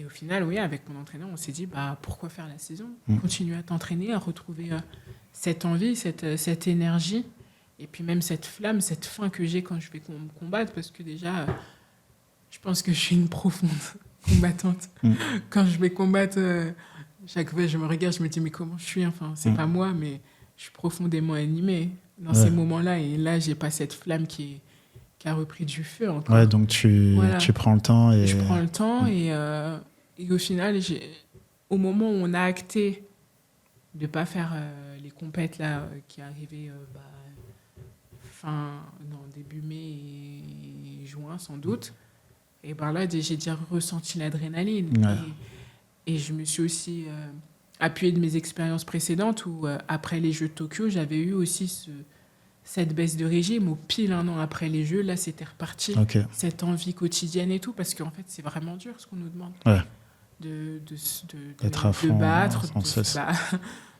au final, oui, avec mon entraîneur, on s'est dit, pourquoi faire la saison ? Continuer à t'entraîner, à retrouver cette envie, cette énergie. Et puis même cette flamme, cette faim que j'ai quand je vais combattre, parce que déjà, je pense que je suis une profonde combattante. Quand je vais combattre, chaque fois je me regarde, je me dis, mais comment je suis ? Enfin, c'est pas moi, mais je suis profondément animée dans ces moments-là. Et là, j'ai pas cette flamme qui a repris du feu encore. Ouais, donc tu prends le temps. Je prends le temps et au final, au moment où on a acté de ne pas faire les compètes là, qui arrivaient début mai et juin sans doute, et là j'ai déjà ressenti l'adrénaline. Et je me suis aussi appuyée de mes expériences précédentes où après les Jeux de Tokyo, j'avais eu aussi cette baisse de régime où pile 1 an après les Jeux, là c'était reparti. Cette envie quotidienne et tout, parce qu'en fait c'est vraiment dur ce qu'on nous demande. D'être à fond, de battre,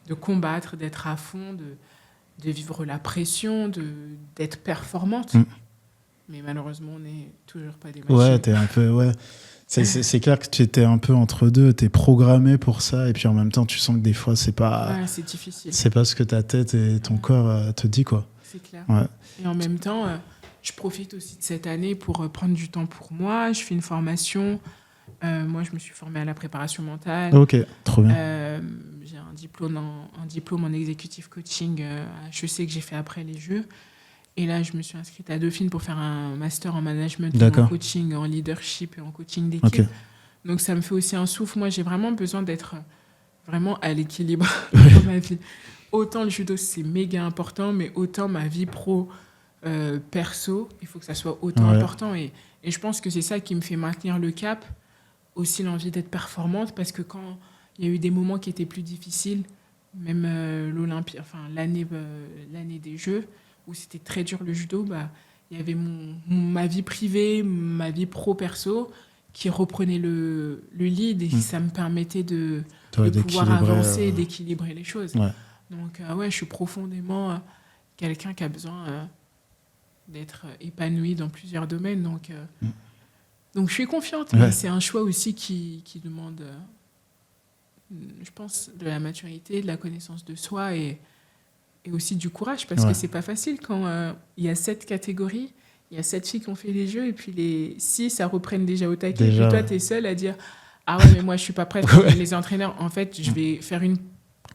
de combattre, d'être à fond, de vivre la pression, d'être performante. Mais malheureusement, on n'est toujours pas des machines. T'es un peu... C'est clair que tu étais un peu entre deux, tu es programmé pour ça, et puis en même temps, tu sens que des fois, c'est c'est difficile. C'est pas ce que ta tête et ton corps te dit, quoi. C'est clair. Ouais. Et en même temps, je profite aussi de cette année pour prendre du temps pour moi. Je fais une formation. Moi, je me suis formée à la préparation mentale. Ok, trop bien. J'ai un diplôme en executive coaching à HEC que j'ai fait après les Jeux. Et là, je me suis inscrite à Dauphine pour faire un master en management, en coaching, en leadership et en coaching d'équipe. Okay. Donc, ça me fait aussi un souffle. Moi, j'ai vraiment besoin d'être vraiment à l'équilibre dans ma vie. Autant le judo, c'est méga important, mais autant ma vie perso, il faut que ça soit autant important. Et je pense que c'est ça qui me fait maintenir le cap, aussi l'envie d'être performante, parce que quand il y a eu des moments qui étaient plus difficiles, même l'année des Jeux, où c'était très dur le judo, il y avait ma vie privée, ma vie pro-perso qui reprenait le lead, et ça me permettait de pouvoir avancer et d'équilibrer les choses. Ouais. Donc je suis profondément quelqu'un qui a besoin d'être épanoui dans plusieurs domaines. Donc je suis confiante, mais c'est un choix aussi qui demande, je pense, de la maturité, de la connaissance de soi et aussi du courage, parce que c'est pas facile quand il y a 7 catégories, il y a 7 filles qui ont fait les Jeux, et puis les 6, ça reprenne déjà au taquet. Et puis toi, tu es seule à dire « Ah ouais, mais moi, je suis pas prête. » Les entraîneurs, en fait, je vais faire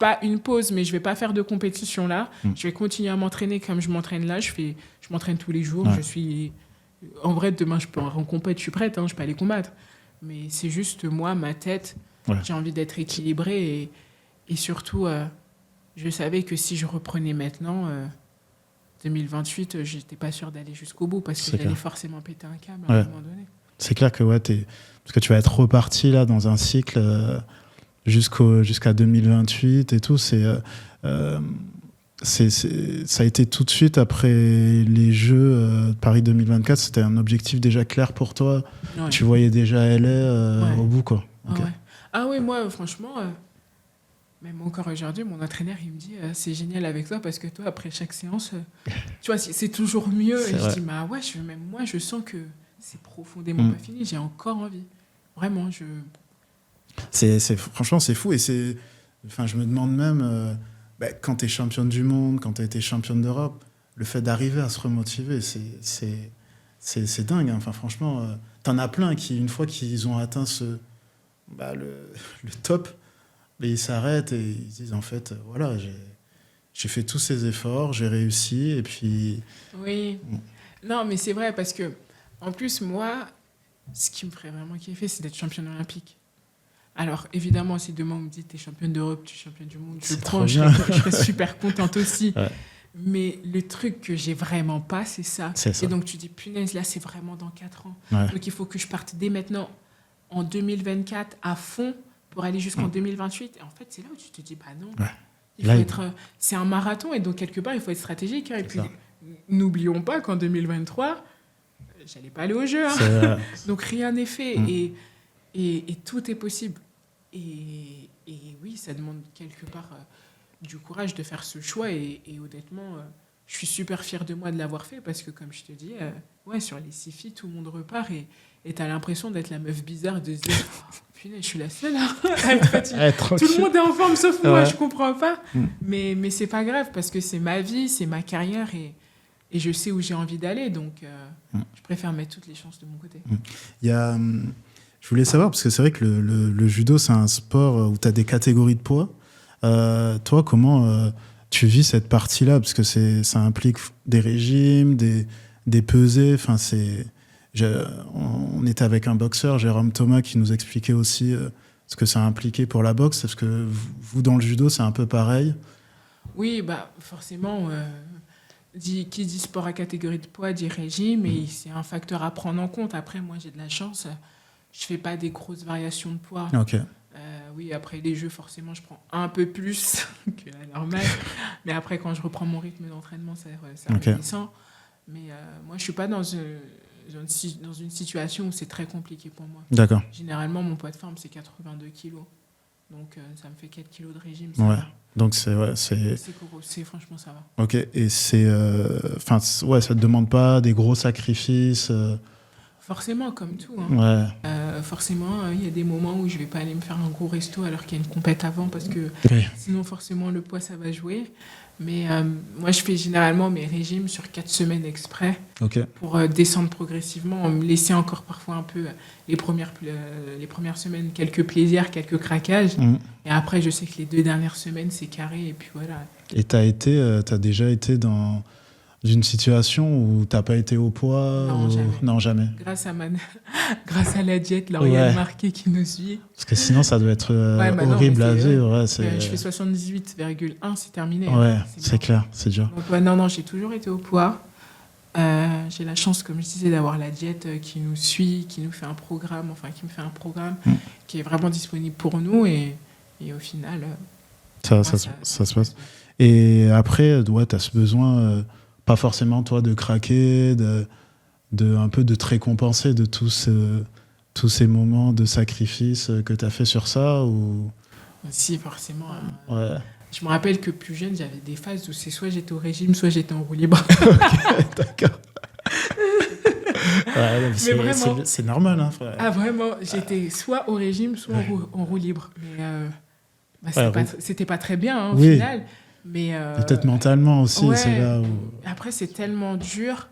pas une pause, mais je vais pas faire de compétition là. Je vais continuer à m'entraîner comme je m'entraîne là. Je m'entraîne tous les jours. Je suis... En vrai, demain, je peux en compète, je suis prête, je peux aller combattre. Mais c'est juste moi, ma tête, j'ai envie d'être équilibrée, et surtout... je savais que si je reprenais maintenant, 2028, j'étais pas sûre d'aller jusqu'au bout, parce que j'allais forcément péter un câble à un moment donné. C'est clair que parce que tu vas être reparti là dans un cycle jusqu'à 2028 et tout. Ça a été tout de suite après les Jeux de Paris 2024. C'était un objectif déjà clair pour toi. Ouais. Tu voyais déjà LA au bout, quoi. Okay. Ah oui, moi, franchement... Même encore aujourd'hui, mon entraîneur, il me dit c'est génial avec toi, parce que toi, après chaque séance, tu vois, c'est toujours mieux. Et je dis même moi, je sens que c'est profondément pas fini. J'ai encore envie. Vraiment, franchement, c'est fou. Et je me demande même, quand tu es championne du monde, quand tu as été championne d'Europe, le fait d'arriver à se remotiver, c'est dingue. Hein. Enfin, franchement, t'en as plein qui, une fois qu'ils ont atteint le top, mais ils s'arrêtent et ils disent, en fait, voilà, j'ai fait tous ces efforts, j'ai réussi, et puis... Oui. Non, mais c'est vrai, parce que, en plus, moi, ce qui me ferait vraiment kiffer, c'est d'être championne olympique. Alors, évidemment, si demain on me dit, t'es championne d'Europe, tu es championne du monde, je prends, je serais super contente aussi. Ouais. Mais le truc que j'ai vraiment pas, c'est ça. Et donc, tu dis, punaise, là, c'est vraiment dans 4 ans. Ouais. Donc, il faut que je parte dès maintenant, en 2024, à fond, pour aller jusqu'en 2028. Et en fait, c'est là où tu te dis, non, c'est un marathon, et donc quelque part, il faut être stratégique. Et puis, n'oublions pas qu'en 2023, j'allais pas aller au jeu. Donc, rien n'est fait. Et tout est possible. Et oui, ça demande quelque part du courage de faire ce choix. Et honnêtement, je suis super fière de moi de l'avoir fait, parce que, comme je te dis, sur les 6 filles, tout le monde repart, et tu as l'impression d'être la meuf bizarre, de se dire punaise, je suis la seule à être fatiguée. Tout le monde est en forme sauf moi, je comprends pas. Mais c'est pas grave, parce que c'est ma vie, c'est ma carrière, et je sais où j'ai envie d'aller, donc je préfère mettre toutes les chances de mon côté. Je voulais savoir, parce que c'est vrai que le judo, c'est un sport où tu as des catégories de poids. Toi, comment tu vis cette partie-là, parce que ça implique des régimes, des pesées, on était avec un boxeur, Jérôme Thomas, qui nous expliquait aussi ce que ça impliquait pour la boxe. Est-ce que vous, dans le judo, c'est un peu pareil ? Oui, forcément, qui dit sport à catégorie de poids, dit régime, et c'est un facteur à prendre en compte. Après, moi, j'ai de la chance, je fais pas des grosses variations de poids. Okay. Oui, après les Jeux, forcément, je prends un peu plus que la normale. Mais après, quand je reprends mon rythme d'entraînement, ça redescend. Mais moi, je suis pas dans une situation où c'est très compliqué pour moi. D'accord. Généralement, mon poids de forme, c'est 82 kilos. Donc, ça me fait 4 kilos de régime. Ça va. Donc, franchement, ça va. Ok. Et ça te demande pas des gros sacrifices Forcément, comme tout. Ouais. Forcément, il y a des moments où je ne vais pas aller me faire un gros resto alors qu'il y a une compète avant parce que sinon, forcément, le poids, ça va jouer. Mais moi, je fais généralement mes régimes sur 4 semaines exprès pour descendre progressivement, me laisser encore parfois un peu les premières semaines quelques plaisirs, quelques craquages. Et après, je sais que les 2 dernières semaines, c'est carré et puis voilà. Et t'as déjà été dans une situation où t'as pas été au poids? Non, jamais. Non, jamais. Grâce à la diète, L'Oréal Marqué qui nous suit. Parce que sinon, ça doit être horrible à vivre. Je fais 78,1, c'est terminé. Ouais, c'est clair, c'est dur. Donc, non, j'ai toujours été au poids. J'ai la chance, comme je disais, d'avoir la diète qui nous suit, qui nous fait un programme, qui est vraiment disponible pour nous. Et au final, ça se passe. Et après, tu as ce besoin, pas forcément toi, de craquer, un peu de te récompenser de tous ces moments de sacrifice que tu as fait sur ça ou... Si, forcément. Ouais. Je me rappelle que plus jeune, j'avais des phases où c'est soit j'étais au régime, soit j'étais en roue libre. Ok, d'accord. Ouais, mais vraiment, c'est normal. Hein, ah, vraiment, j'étais soit au régime, soit en roue libre. Mais c'était pas très bien, au final. Mais peut-être mentalement aussi, c'est là où... Après, c'est tellement dur.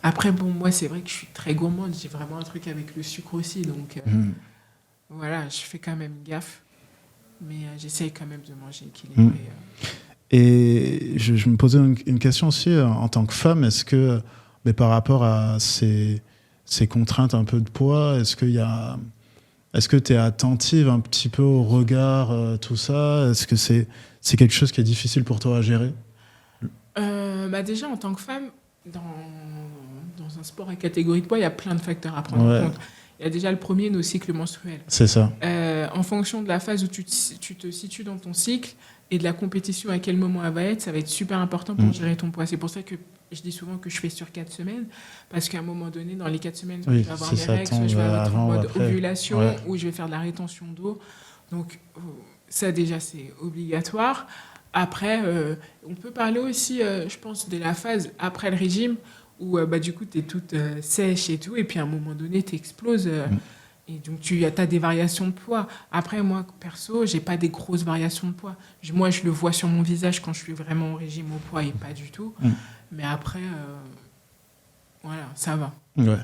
Après, bon, moi, c'est vrai que je suis très gourmande. J'ai vraiment un truc avec le sucre aussi. Donc, voilà, je fais quand même gaffe. Mais j'essaye quand même de manger équilibré. Et je me posais une question aussi, en tant que femme, est-ce que, mais par rapport à ces contraintes un peu de poids, est-ce que tu es attentive un petit peu au regard, tout ça? Est-ce que c'est quelque chose qui est difficile pour toi à gérer? Déjà, en tant que femme, dans un sport à catégorie de poids, il y a plein de facteurs à prendre en compte. Il y a déjà le premier, nos cycles menstruels. C'est ça. En fonction de la phase où tu te situes dans ton cycle et de la compétition, à quel moment elle va être, ça va être super important pour gérer ton poids. C'est pour ça que je dis souvent que je fais sur 4 semaines, parce qu'à un moment donné, dans les 4 semaines, je vais avoir mes règles, soit je vais être en mode ovulation, ou je vais faire de la rétention d'eau. Donc ça, déjà, c'est obligatoire. Après, on peut parler aussi, je pense, de la phase après le régime, où du coup, tu es toute sèche et tout, et puis à un moment donné, tu exploses. Et donc, tu as des variations de poids. Après, moi, perso, j'ai pas des grosses variations de poids. Moi, je le vois sur mon visage quand je suis vraiment au régime au poids et pas du tout. Mais après, voilà, ça va. Ouais.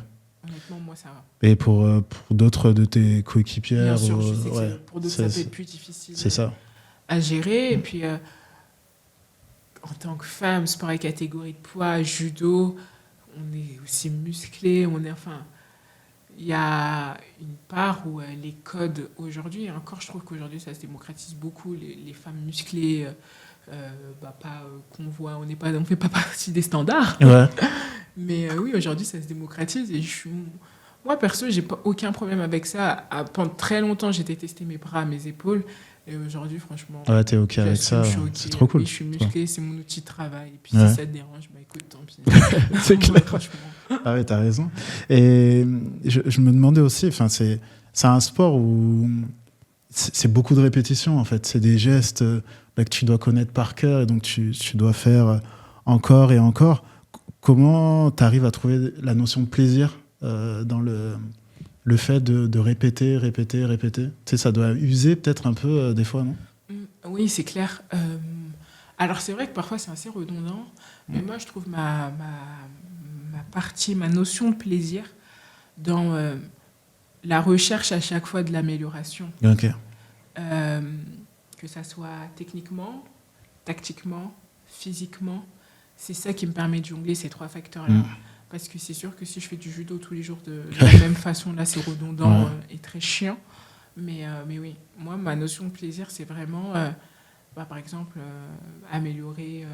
Honnêtement, moi, ça va. Et pour d'autres de tes coéquipières? Bien sûr, je sais que pour d'autres, ça peut être plus difficile à gérer. Et puis, en tant que femme, sport et catégorie de poids, judo, on est aussi musclé, il y a une part où les codes aujourd'hui, et encore je trouve qu'aujourd'hui ça se démocratise beaucoup, les femmes musclées, qu'on voit, on ne fait pas partie des standards. Ouais. Mais oui, aujourd'hui ça se démocratise et moi perso, j'ai aucun problème avec ça. Pendant très longtemps, j'ai détesté mes bras, mes épaules. Et aujourd'hui, franchement, t'es OK avec ça, c'est trop cool. Oui, je suis musclé, c'est mon outil de travail. Et puis si ça te dérange, écoute, tant pis. C'est clair. Franchement. Ah ouais, t'as raison. Et je me demandais aussi, c'est un sport où c'est beaucoup de répétitions, en fait. C'est des gestes que tu dois connaître par cœur et donc tu dois faire encore et encore. Comment t'arrives à trouver la notion de plaisir dans le fait de répéter? Tu sais, ça doit user peut-être un peu des fois, non? Oui, c'est clair. Alors, c'est vrai que parfois, c'est assez redondant. Mais moi, je trouve ma notion de plaisir dans la recherche à chaque fois de l'amélioration. OK. Que ça soit techniquement, tactiquement, physiquement. C'est ça qui me permet de jongler ces 3 facteurs-là. Parce que c'est sûr que si je fais du judo tous les jours de la même façon, là, c'est redondant et très chiant. Mais oui, moi, ma notion de plaisir, c'est vraiment, par exemple, améliorer,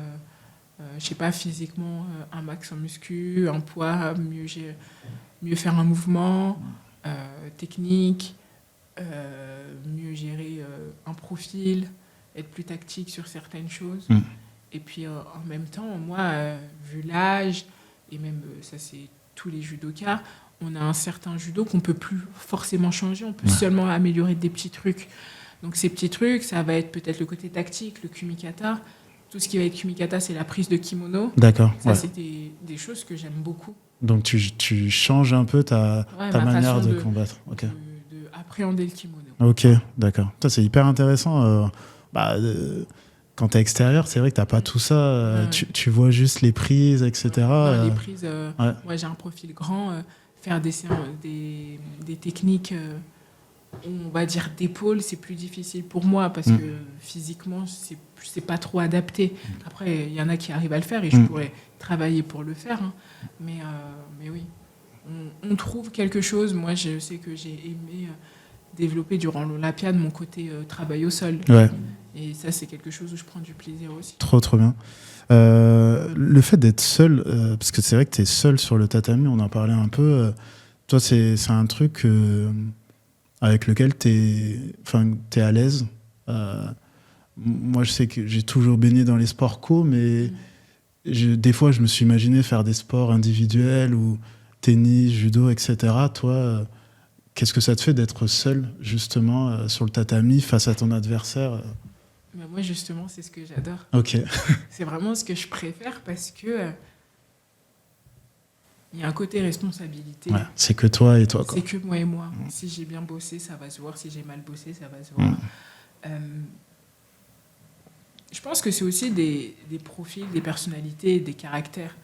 je sais pas, physiquement, un max en muscu, un poids, mieux faire un mouvement, technique, mieux gérer un profil, être plus tactique sur certaines choses. Et puis, en même temps, moi, vu l'âge, et même, ça c'est tous les judokas, on a un certain judo qu'on ne peut plus forcément changer, on peut seulement améliorer des petits trucs. Donc ces petits trucs, ça va être peut-être le côté tactique, le kumikata, tout ce qui va être kumikata, c'est la prise de kimono. D'accord. Ça, c'est des choses que j'aime beaucoup. Donc, tu changes un peu ta manière de combattre. Ok. De appréhender le kimono. Ok, d'accord. Ça, c'est hyper intéressant. Quand t'es extérieur, c'est vrai que t'as pas tout ça. Tu vois juste les prises, etc. Les prises, moi, j'ai un profil grand. Faire des techniques, on va dire d'épaule, c'est plus difficile pour moi parce que physiquement, c'est pas trop adapté. Après, il y en a qui arrivent à le faire et je pourrais travailler pour le faire. Hein. Mais oui, on trouve quelque chose. Moi, je sais que j'ai aimé développer durant l'Olympiade mon côté travail au sol. Ouais. Et ça, c'est quelque chose où je prends du plaisir aussi. Trop bien. Le fait d'être seul, parce que c'est vrai que tu es seul sur le tatami, on en parlait un peu. Toi, c'est un truc avec lequel tu es à l'aise. Moi, je sais que j'ai toujours baigné dans les sports co, mais des fois, je me suis imaginé faire des sports individuels ou tennis, judo, etc. Toi, qu'est-ce que ça te fait d'être seul, justement, sur le tatami face à ton adversaire Mais moi, justement, c'est ce que j'adore. Ok. C'est vraiment ce que je préfère parce que il y a un côté responsabilité. Ouais, c'est que toi et toi, quoi. C'est que moi et moi. Si j'ai bien bossé, ça va se voir. Si j'ai mal bossé, ça va se voir. Je pense que c'est aussi des profils, des personnalités, des caractères.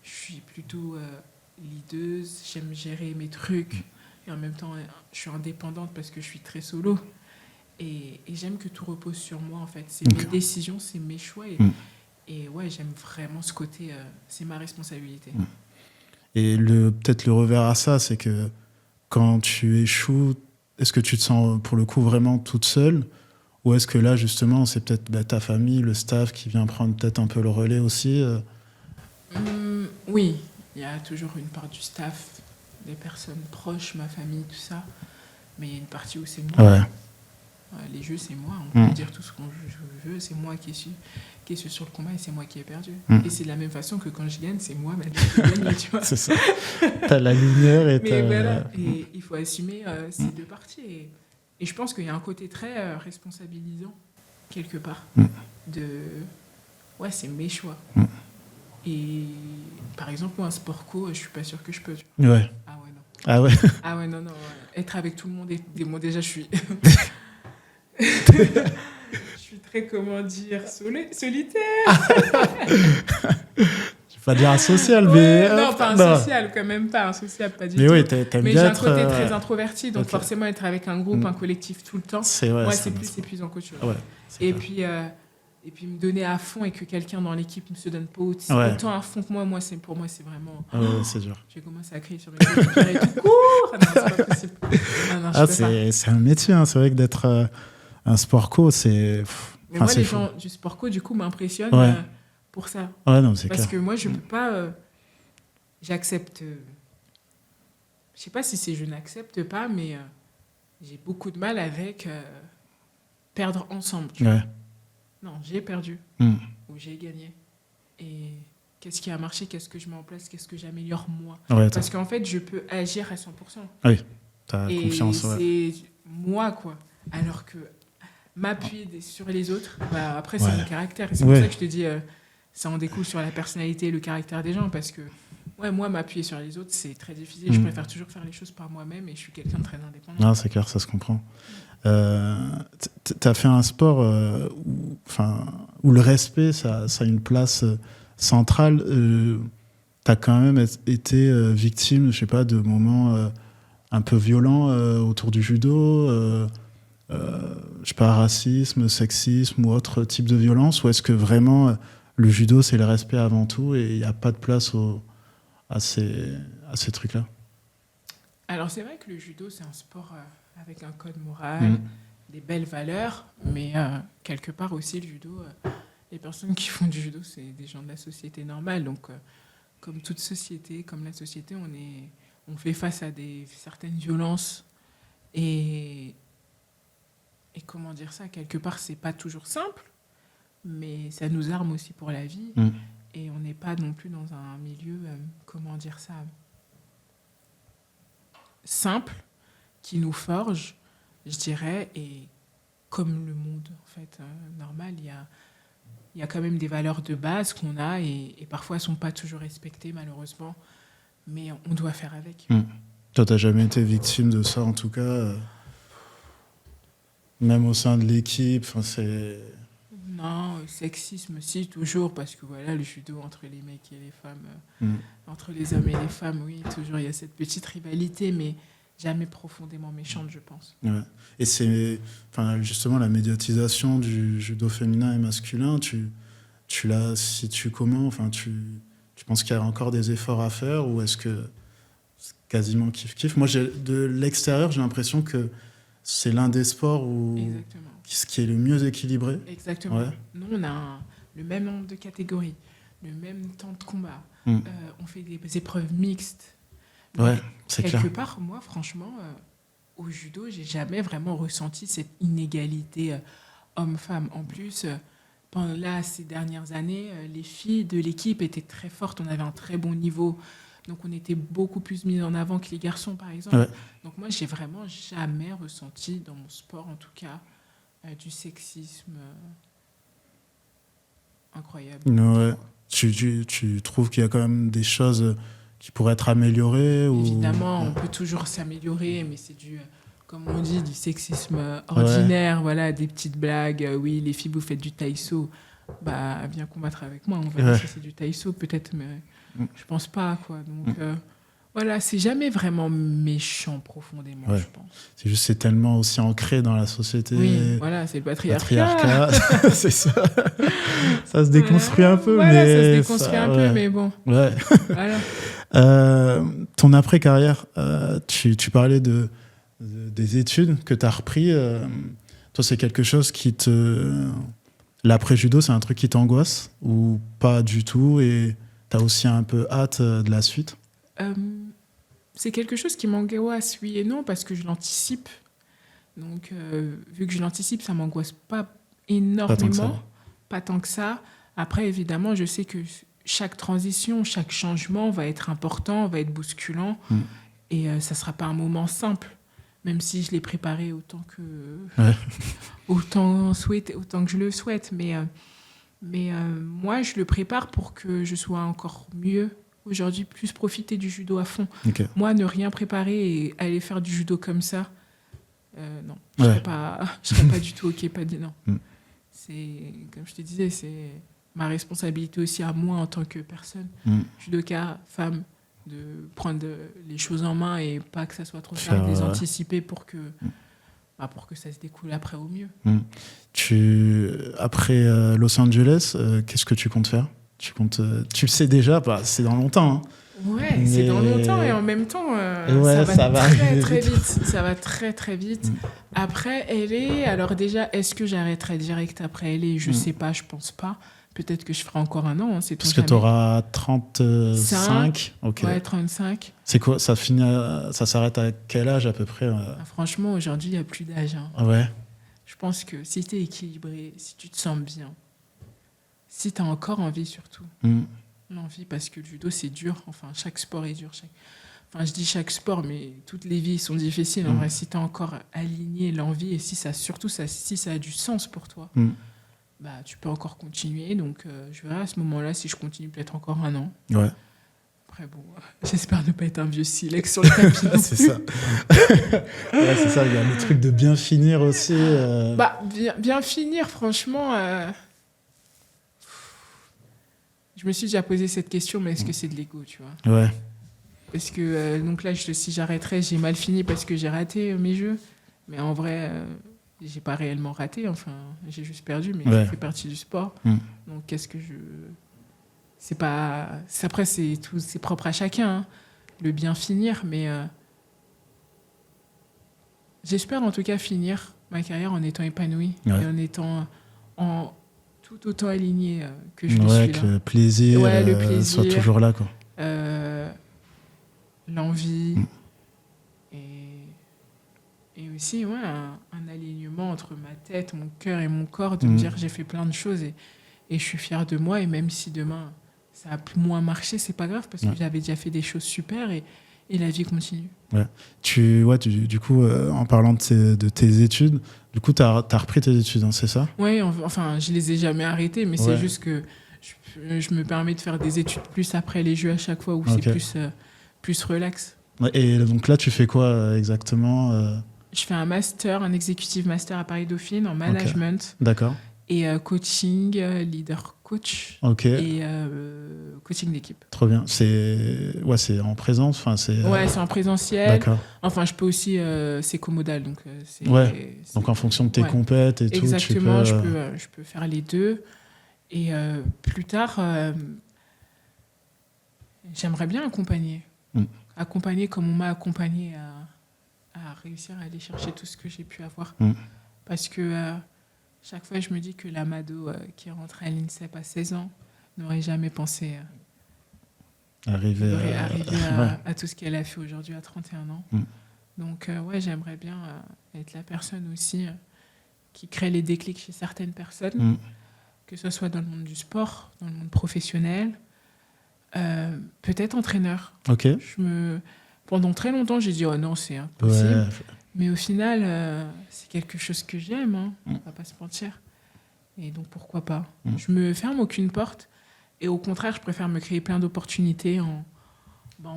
Je suis plutôt leaduse, j'aime gérer mes trucs. Et en même temps, je suis indépendante parce que je suis très solo. Et j'aime que tout repose sur moi, en fait. C'est mes décisions, c'est mes choix. Et ouais, j'aime vraiment ce côté, c'est ma responsabilité. Et peut-être le revers à ça, c'est que quand tu échoues, est-ce que tu te sens pour le coup vraiment toute seule ? Ou est-ce que là, justement, c'est peut-être ta famille, le staff qui vient prendre peut-être un peu le relais aussi Oui, il y a toujours une part du staff, des personnes proches, ma famille, tout ça. Mais il y a une partie où c'est moi. Ouais. Les jeux, c'est moi. On peut dire tout ce qu'on veut. C'est moi qui suis sur le combat et c'est moi qui ai perdu. Et c'est de la même façon que quand je gagne, c'est moi qui gagne, tu vois. C'est ça. T'as la lumière et Mais voilà, et il faut assumer ces deux parties. Et je pense qu'il y a un côté très responsabilisant, quelque part. Ouais, c'est mes choix. Et par exemple, moi, un sport co, je suis pas sûre que je peux. Ouais. Ah ouais, non. Ah ouais. Ah ouais, non. Être avec tout le monde, moi déjà, je suis... je suis très, comment dire, solitaire. Pas dire asocial, ouais, mais... Non, pas asocial, quand même pas. Asocial, pas du tout. Mais oui, t'aimes mais bien j'ai être... un côté très introverti, donc forcément, être avec un groupe, un collectif tout le temps, moi, c'est plus épuisant qu'autre chose. Ouais, et puis me donner à fond et que quelqu'un dans l'équipe ne se donne pas autant à fond que moi, pour moi, c'est vraiment... c'est dur. J'ai commencé à crier sur mes coéquipiers et tout court. Non, c'est pas possible. Non, c'est un métier, hein. C'est vrai que d'être un sport co, c'est... Mais moi, les gens du sport co, du coup, m'impressionnent pour ça. Ouais, non, c'est parce clair. que moi, je peux pas... j'accepte... je sais pas si c'est je n'accepte pas, mais j'ai beaucoup de mal avec perdre ensemble. Tu vois. Non, j'ai perdu ou j'ai gagné. Et qu'est-ce qui a marché ? Qu'est-ce que je mets en place ? Qu'est-ce que j'améliore moi ? Parce qu'en fait, je peux agir à 100%. Oui, t'as confiance. Et c'est moi, quoi. Alors que m'appuyer sur les autres, après, c'est mon caractère. Et c'est pour ça que je te dis, ça en découle sur la personnalité et le caractère des gens. Parce que moi, m'appuyer sur les autres, c'est très difficile. Je préfère toujours faire les choses par moi-même et je suis quelqu'un de très indépendant. Non, c'est clair, ça se comprend. T'as fait un sport où le respect, ça a une place centrale. T'as quand même été victime, je sais pas, de moments un peu violents autour du judo, je sais pas, racisme, sexisme ou autre type de violence, ou est-ce que vraiment le judo, c'est le respect avant tout et il n'y a pas de place à ces trucs-là ? Alors, c'est vrai que le judo, c'est un sport avec un code moral, des belles valeurs, mais quelque part aussi, le judo, les personnes qui font du judo, c'est des gens de la société normale. Donc, comme toute société, comme la société, on fait face à certaines violences. Et comment dire ça ? Quelque part, c'est pas toujours simple, mais ça nous arme aussi pour la vie. Et on n'est pas non plus dans un milieu, comment dire ça, simple, qui nous forge, je dirais, et comme le monde en fait normal, il il y a quand même des valeurs de base qu'on a et parfois elles ne sont pas toujours respectées, malheureusement. Mais on doit faire avec. Toi, tu n'as jamais été victime de ça, en tout cas, même au sein de l'équipe. C'est... Non, sexisme, si, toujours, parce que voilà, le judo entre les mecs et les femmes, entre les hommes et les femmes, oui, toujours, il y a cette petite rivalité, mais jamais profondément méchante, je pense. Ouais. Et c'est justement la médiatisation du judo féminin et masculin, tu la situes comment? Tu penses qu'il y a encore des efforts à faire ou est-ce que c'est quasiment kiff-kiff? Moi, de l'extérieur, j'ai l'impression que c'est l'un des sports qui est le mieux équilibré. Exactement. Ouais. Nous, on a le même nombre de catégories, le même temps de combat. On fait des épreuves mixtes. Donc, c'est quelque clair. part, moi, franchement, au judo, j'ai jamais vraiment ressenti cette inégalité homme-femme. En plus, ces dernières années, les filles de l'équipe étaient très fortes. On avait un très bon niveau. Donc, on était beaucoup plus mis en avant que les garçons, par exemple. Ouais. Donc, moi, j'ai vraiment jamais ressenti, dans mon sport en tout cas, du sexisme incroyable. Ouais. Tu trouves qu'il y a quand même des choses qui pourraient être améliorées Évidemment, on peut toujours s'améliorer, mais c'est comme on dit, du sexisme ordinaire, voilà, des petites blagues. Oui, les filles, vous faites du taïso. Viens combattre avec moi. On va dire que c'est du taïso, peut-être, mais je pense pas, quoi. Donc, voilà, c'est jamais vraiment méchant profondément, je pense. C'est juste, c'est tellement aussi ancré dans la société. Oui, voilà, c'est le patriarcat. C'est ça. Ça se déconstruit un peu, voilà, mais... ça se déconstruit un peu, mais bon. Ouais. Voilà. Ton après-carrière, tu parlais des études que tu as repris. Toi, c'est quelque chose qui te... L'après-judo, c'est un truc qui t'angoisse ou pas du tout et tu as aussi un peu hâte de la suite? C'est quelque chose qui m'angoisse, oui et non, parce que je l'anticipe. Donc, vu que je l'anticipe, ça ne m'angoisse pas énormément. Pas tant que ça. Après, évidemment, je sais que chaque transition, chaque changement va être important, va être bousculant. Et ça ne sera pas un moment simple, même si je l'ai préparé autant que je le souhaite. Mais moi, je le prépare pour que je sois encore mieux aujourd'hui, plus profiter du judo à fond. Okay. Moi, ne rien préparer et aller faire du judo comme ça, non, je serais pas du tout OK, non. C'est, comme je te disais, c'est ma responsabilité aussi à moi en tant que personne, judoka, femme, de prendre les choses en main et pas que ça soit trop tard, de les anticiper pour que ça se découle après au mieux. Après Los Angeles, qu'est-ce que tu comptes faire? Tu le sais déjà, c'est dans longtemps. Hein. Ouais, c'est dans longtemps et en même temps, ça va très très vite. Ça va très très vite. Après LA, alors déjà, est-ce que j'arrêterai direct après LA? Je sais pas, je pense pas. Peut-être que je ferai encore un an. Parce que tu auras 35. Okay. Ouais, 35. C'est quoi? Ça s'arrête à quel âge à peu près? Franchement, aujourd'hui, il n'y a plus d'âge. Hein. Ah ouais. Je pense que si tu es équilibré, si tu te sens bien, si tu as encore envie surtout, l'envie, parce que le judo, c'est dur. Enfin, chaque sport est dur. Enfin, je dis chaque sport, mais toutes les vies sont difficiles. En vrai, si tu as encore aligné l'envie et si ça a du sens pour toi, tu peux encore continuer. Donc, je verrai à ce moment-là si je continue peut-être encore un an. Ouais. Après, bon, j'espère ne pas être un vieux silex sur le tapis. C'est ça. C'est ça. Il y a le truc de bien finir aussi. Bien finir, franchement... Je me suis déjà posé cette question, mais est-ce que c'est de l'ego, tu vois? Ouais. Parce que, donc là, si j'arrêterais, j'ai mal fini parce que j'ai raté mes jeux. Mais en vrai, j'ai pas réellement raté. Enfin, j'ai juste perdu, mais ça fait partie du sport. Donc, qu'est-ce que je... C'est pas... Après, c'est propre à chacun, hein, le bien finir. Mais j'espère en tout cas finir ma carrière en étant épanouie et en étant... tout autant aligné que je le suis là. Que le plaisir, soit toujours là, quoi. L'envie et aussi un alignement entre ma tête, mon cœur et mon corps, de me dire j'ai fait plein de choses et je suis fière de moi, et même si demain ça a moins marché, c'est pas grave parce que j'avais déjà fait des choses super et et la vie continue. Ouais. Du coup, en parlant de tes études, du coup, tu as repris tes études, hein, c'est ça? Oui, enfin, je les ai jamais arrêtées, mais c'est juste que je me permets de faire des études plus après les Jeux à chaque fois, où c'est plus relax. Et donc là, tu fais quoi exactement Je fais un executive master à Paris-Dauphine en management. D'accord. Et coaching, leader coach et coaching d'équipe. Trop bien. C'est en présence, c'est en présentiel. D'accord. Enfin, je peux aussi, c'est commodal, donc donc en fonction de tes compètes et exactement, tout. Exactement, je peux faire les deux. Et plus tard, j'aimerais bien accompagner. Accompagner comme on m'a accompagné à réussir à aller chercher tout ce que j'ai pu avoir. Parce que chaque fois, je me dis que la Mado qui est rentrée à l'INSEP à 16 ans n'aurait jamais pensé arriver à tout ce qu'elle a fait aujourd'hui à 31 ans. Donc, j'aimerais bien être la personne aussi qui crée les déclics chez certaines personnes, que ce soit dans le monde du sport, dans le monde professionnel, peut-être entraîneur. Pendant très longtemps, j'ai dit « Oh non, c'est impossible ». Mais au final, c'est quelque chose que j'aime, hein. On ne va pas se mentir. Et donc, pourquoi pas ? Je me ferme aucune porte. Et au contraire, je préfère me créer plein d'opportunités en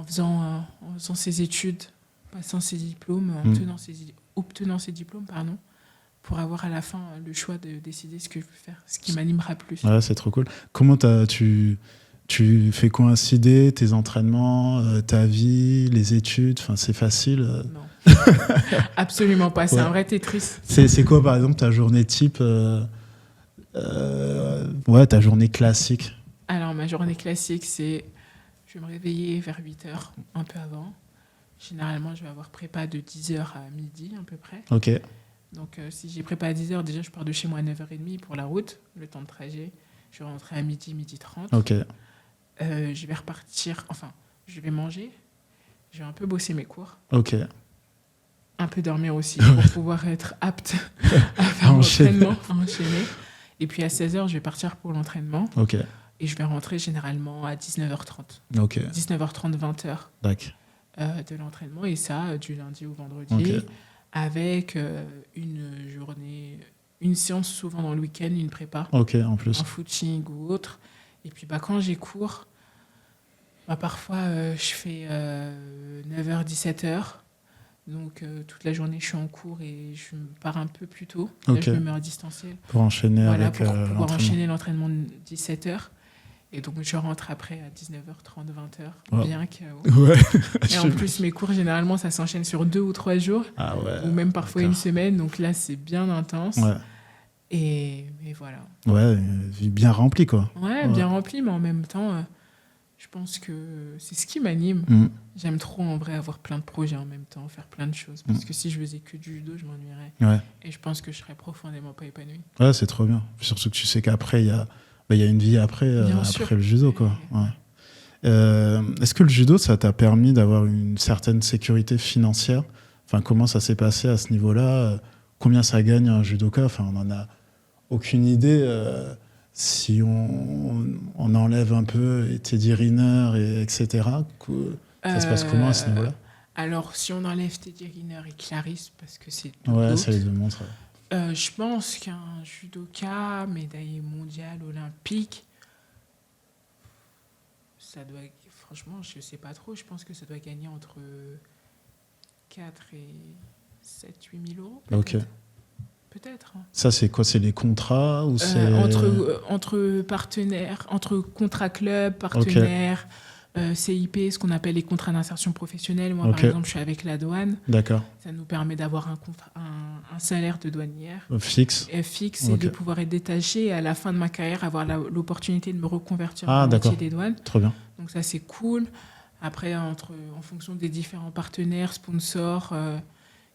faisant ces études, passant ces diplômes, obtenant ces diplômes, pour avoir à la fin le choix de décider ce que je veux faire, ce qui m'animera plus. Ouais, c'est trop cool. Comment tu fais coïncider tes entraînements, ta vie, les études ? Enfin, c'est facile Non. Absolument pas, c'est un vrai Tetris. C'est quoi, par exemple, ta journée type ta journée classique? Alors, ma journée classique, c'est... Je vais me réveiller vers 8h, un peu avant. Généralement, je vais avoir prépa de 10h à midi, à peu près. Ok. Donc, si j'ai prépa à 10h, déjà, je pars de chez moi à 9h30 pour la route, le temps de trajet. Je vais rentrer à midi 30. Ok. Je vais repartir... Enfin, je vais manger. Je vais un peu bosser mes cours. Ok. Un peu dormir aussi pour pouvoir être apte à faire l'entraînement, à enchaîner. Et puis à 16h, je vais partir pour l'entraînement. Ok. Et je vais rentrer généralement à 19h30. Ok. 19h30, 20h de l'entraînement. Et ça, du lundi au vendredi, avec une séance souvent dans le week-end, une prépa. Ok, en plus. Un footing ou autre. Et puis quand j'ai cours, parfois je fais 9h, 17h. Donc, toute la journée, je suis en cours et je pars un peu plus tôt. Là, je me mets en distanciel. Pour enchaîner avec pour pouvoir enchaîner l'entraînement de 17h. Et donc, je rentre après à 19h30, 20h. Bien KO. Ouais. Et en plus, mes cours, généralement, ça s'enchaîne sur 2 ou 3 jours. Ah ouais. Ou même parfois une semaine. Donc là, c'est bien intense. Ouais. Et voilà. Ouais, vie bien remplie, quoi. Ouais, bien remplie, mais en même temps... Je pense que c'est ce qui m'anime. J'aime trop, en vrai, avoir plein de projets en même temps, faire plein de choses. Parce que si je faisais que du judo, je m'ennuierais. Ouais. Et je pense que je serais profondément pas épanouie. Ouais, c'est trop bien. Surtout que tu sais qu'après, il y a une vie après le judo, quoi. Ouais. Est-ce que le judo, ça t'a permis d'avoir une certaine sécurité financière ? Enfin, comment ça s'est passé à ce niveau-là ? Combien ça gagne un judoka ? Enfin, on n'en a aucune idée. Si on enlève un peu Teddy Riner, etc., ça se passe comment à ce niveau-là ? Alors, si on enlève Teddy Riner et Clarisse, parce que c'est ça les démontre. Je pense qu'un judoka, médaillé mondial, olympique, ça doit... Franchement, je ne sais pas trop. Je pense que ça doit gagner entre 4 et 7, 8 000 euros. Ok. Peut-être. Ça, c'est quoi ? C'est les contrats ou c'est... Entre partenaires, entre contrats club, partenaires, CIP, ce qu'on appelle les contrats d'insertion professionnelle. Moi, par exemple, je suis avec la douane. D'accord. Ça nous permet d'avoir un salaire de douanière. Fixe. Fixe, et de pouvoir être détaché et à la fin de ma carrière, avoir l'opportunité de me reconvertir dans le métier des douanes. Très bien. Donc ça, c'est cool. Après, en fonction des différents partenaires, sponsors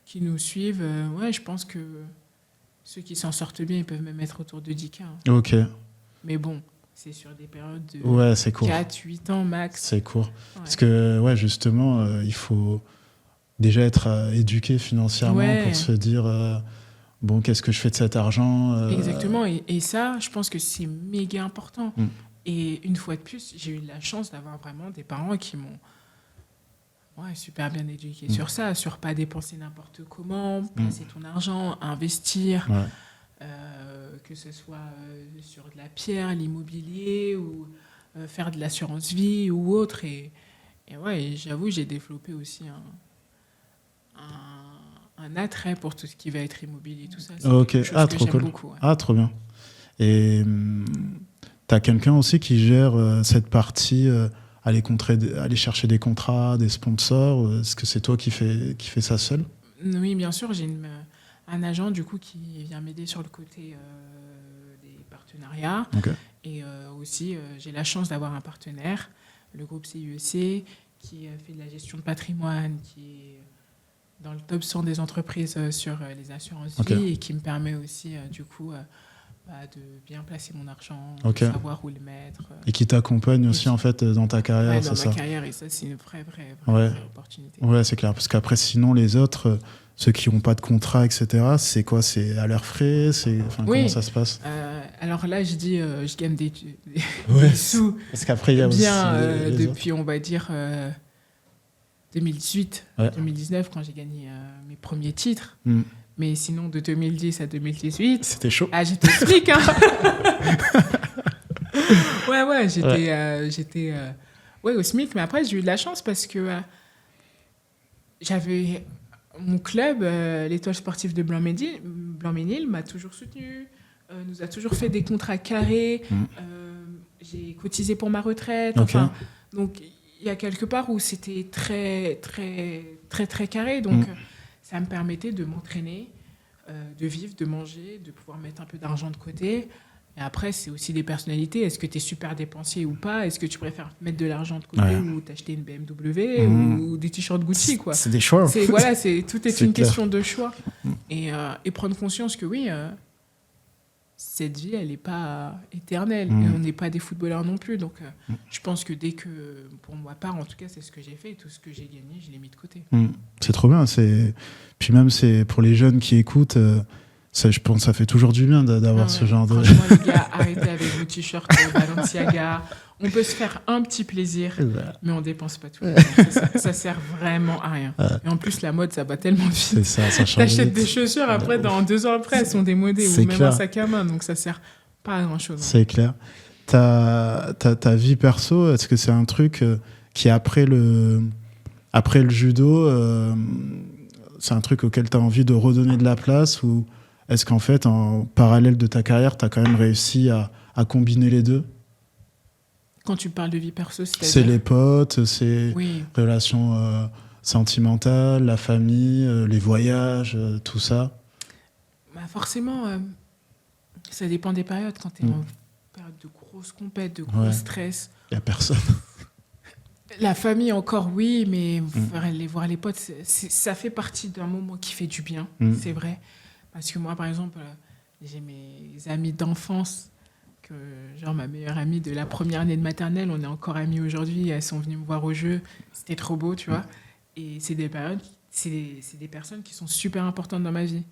qui nous suivent, je pense que ceux qui s'en sortent bien, ils peuvent même être autour de 10K. Hein. Ok. Mais bon, c'est sur des périodes de 4-8 ans max. C'est court. Ouais. Parce que, justement, il faut déjà être éduqué financièrement pour se dire, qu'est-ce que je fais de cet argent Exactement. Et ça, je pense que c'est méga important. Et une fois de plus, j'ai eu la chance d'avoir vraiment des parents qui m'ont Ouais, super bien éduqué sur ça, sur pas dépenser n'importe comment, placer ton argent, investir, que ce soit sur de la pierre, l'immobilier ou faire de l'assurance vie ou autre. Et j'avoue, j'ai développé aussi un attrait pour tout ce qui va être immobilier, tout ça. C'est quelque chose que j'aime beaucoup. Ouais. Ah, trop bien. Et tu as quelqu'un aussi qui gère cette partie, aller chercher des contrats, des sponsors. Est-ce que c'est toi qui fais ça seul? Oui, bien sûr. J'ai un agent du coup qui vient m'aider sur le côté des partenariats. Okay. Et aussi, j'ai la chance d'avoir un partenaire, le groupe CIEC, qui fait de la gestion de patrimoine, qui est dans le top 100 des entreprises sur les assurances vie et qui me permet aussi du coup de bien placer mon argent, de savoir où le mettre. Et qui t'accompagne aussi en fait dans ta carrière, c'est ça? Dans ma carrière, et ça c'est une vraie opportunité. Ouais, c'est clair, parce qu'après sinon les autres, ceux qui n'ont pas de contrat, etc., c'est quoi? C'est à leurs frais? Comment ça se passe? Alors là, je dis, je gagne des sous. Parce qu'après, il y a bien aussi depuis, on va dire, 2018, 2019, quand j'ai gagné mes premiers titres. Mais sinon, de 2010 à 2018... C'était chaud. Ah, j'étais SMIC, hein. J'étais au SMIC. Mais après, j'ai eu de la chance parce que j'avais... Mon club, l'Étoile sportive de Blanc-Ménil, m'a toujours soutenu, nous a toujours fait des contrats carrés. J'ai cotisé pour ma retraite. Enfin, donc, il y a quelque part où c'était très, très, très, très carré. Donc, ça me permettait de m'entraîner, de vivre, de manger, de pouvoir mettre un peu d'argent de côté. Et après, c'est aussi des personnalités. Est-ce que tu es super dépensier ou pas? Est-ce que tu préfères mettre de l'argent de côté ou t'acheter une BMW ou des t-shirts Gucci, quoi? C'est des choix. Tout est une question de choix. Et prendre conscience que oui, cette vie, elle n'est pas éternelle. Et on n'est pas des footballeurs non plus. Donc, je pense que pour ma part, en tout cas, c'est ce que j'ai fait. Et tout ce que j'ai gagné, je l'ai mis de côté. C'est trop bien. Puis même, c'est pour les jeunes qui écoutent... Ça, je pense que ça fait toujours du bien d'avoir ce genre de... Franchement, les gars, arrêtez avec vos t-shirts Balenciaga. On peut se faire un petit plaisir, mais on ne dépense pas tout. Ça sert vraiment à rien. Et en plus, la mode, ça bat tellement vite. C'est ça change. T'achètes des chaussures, après, dans 2 ans après, elles sont démodées. Ou même un sac à main, donc ça ne sert pas à grand-chose. C'est clair. Ta vie perso, est-ce que c'est un truc qui, après le judo, c'est un truc auquel tu as envie de redonner de la place, ou est-ce qu'en fait, en parallèle de ta carrière, tu as quand même réussi à combiner les deux? Quand tu parles de vie perso, c'est les potes, c'est relations sentimentales, la famille, les voyages, tout ça. Forcément, ça dépend des périodes. Quand tu es en période de grosse compète, de gros stress... Il n'y a personne. La famille encore, oui, mais voir les potes, ça fait partie d'un moment qui fait du bien, c'est vrai. Parce que moi, par exemple, j'ai mes amis d'enfance, genre ma meilleure amie de la première année de maternelle, on est encore amies aujourd'hui, elles sont venues me voir au jeu, c'était trop beau, tu vois. Et c'est des périodes, c'est des personnes qui sont super importantes dans ma vie,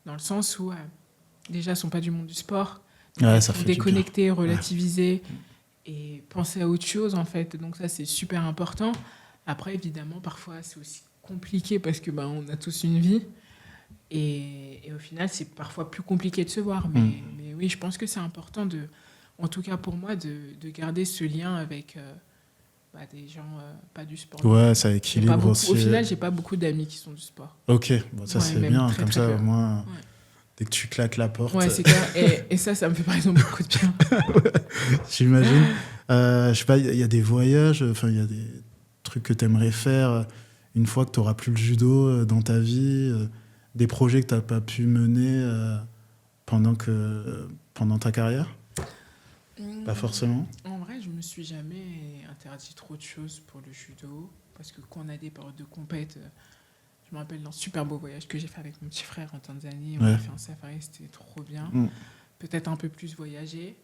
dans le sens où, déjà, elles ne sont pas du monde du sport, ça fait déconnecter, relativiser et penser à autre chose, en fait. Donc ça, c'est super important. Après, évidemment, parfois, c'est aussi compliqué parce que on a tous une vie. Et au final, c'est parfois plus compliqué de se voir. Mais oui, je pense que c'est important, en tout cas pour moi, de garder ce lien avec des gens pas du sport. Ouais, ça équilibre aussi. Au final, j'ai pas beaucoup d'amis qui sont du sport. Ok, ça c'est bien. Comme ça, au moins, dès que tu claques la porte... Ouais, c'est clair. Et ça me fait par exemple beaucoup de bien. J'imagine. Je sais pas, il y a des voyages, il y a des trucs que tu aimerais faire une fois que tu n'auras plus le judo dans ta vie, des projets que tu n'as pas pu mener pendant ta carrière? Pas forcément. En vrai, je me suis jamais interdit trop de choses pour le judo, parce que quand on a des périodes de compète, je me rappelle d'un super beau voyage que j'ai fait avec mon petit frère en Tanzanie, on a fait un safari, c'était trop bien. Peut-être un peu plus voyager.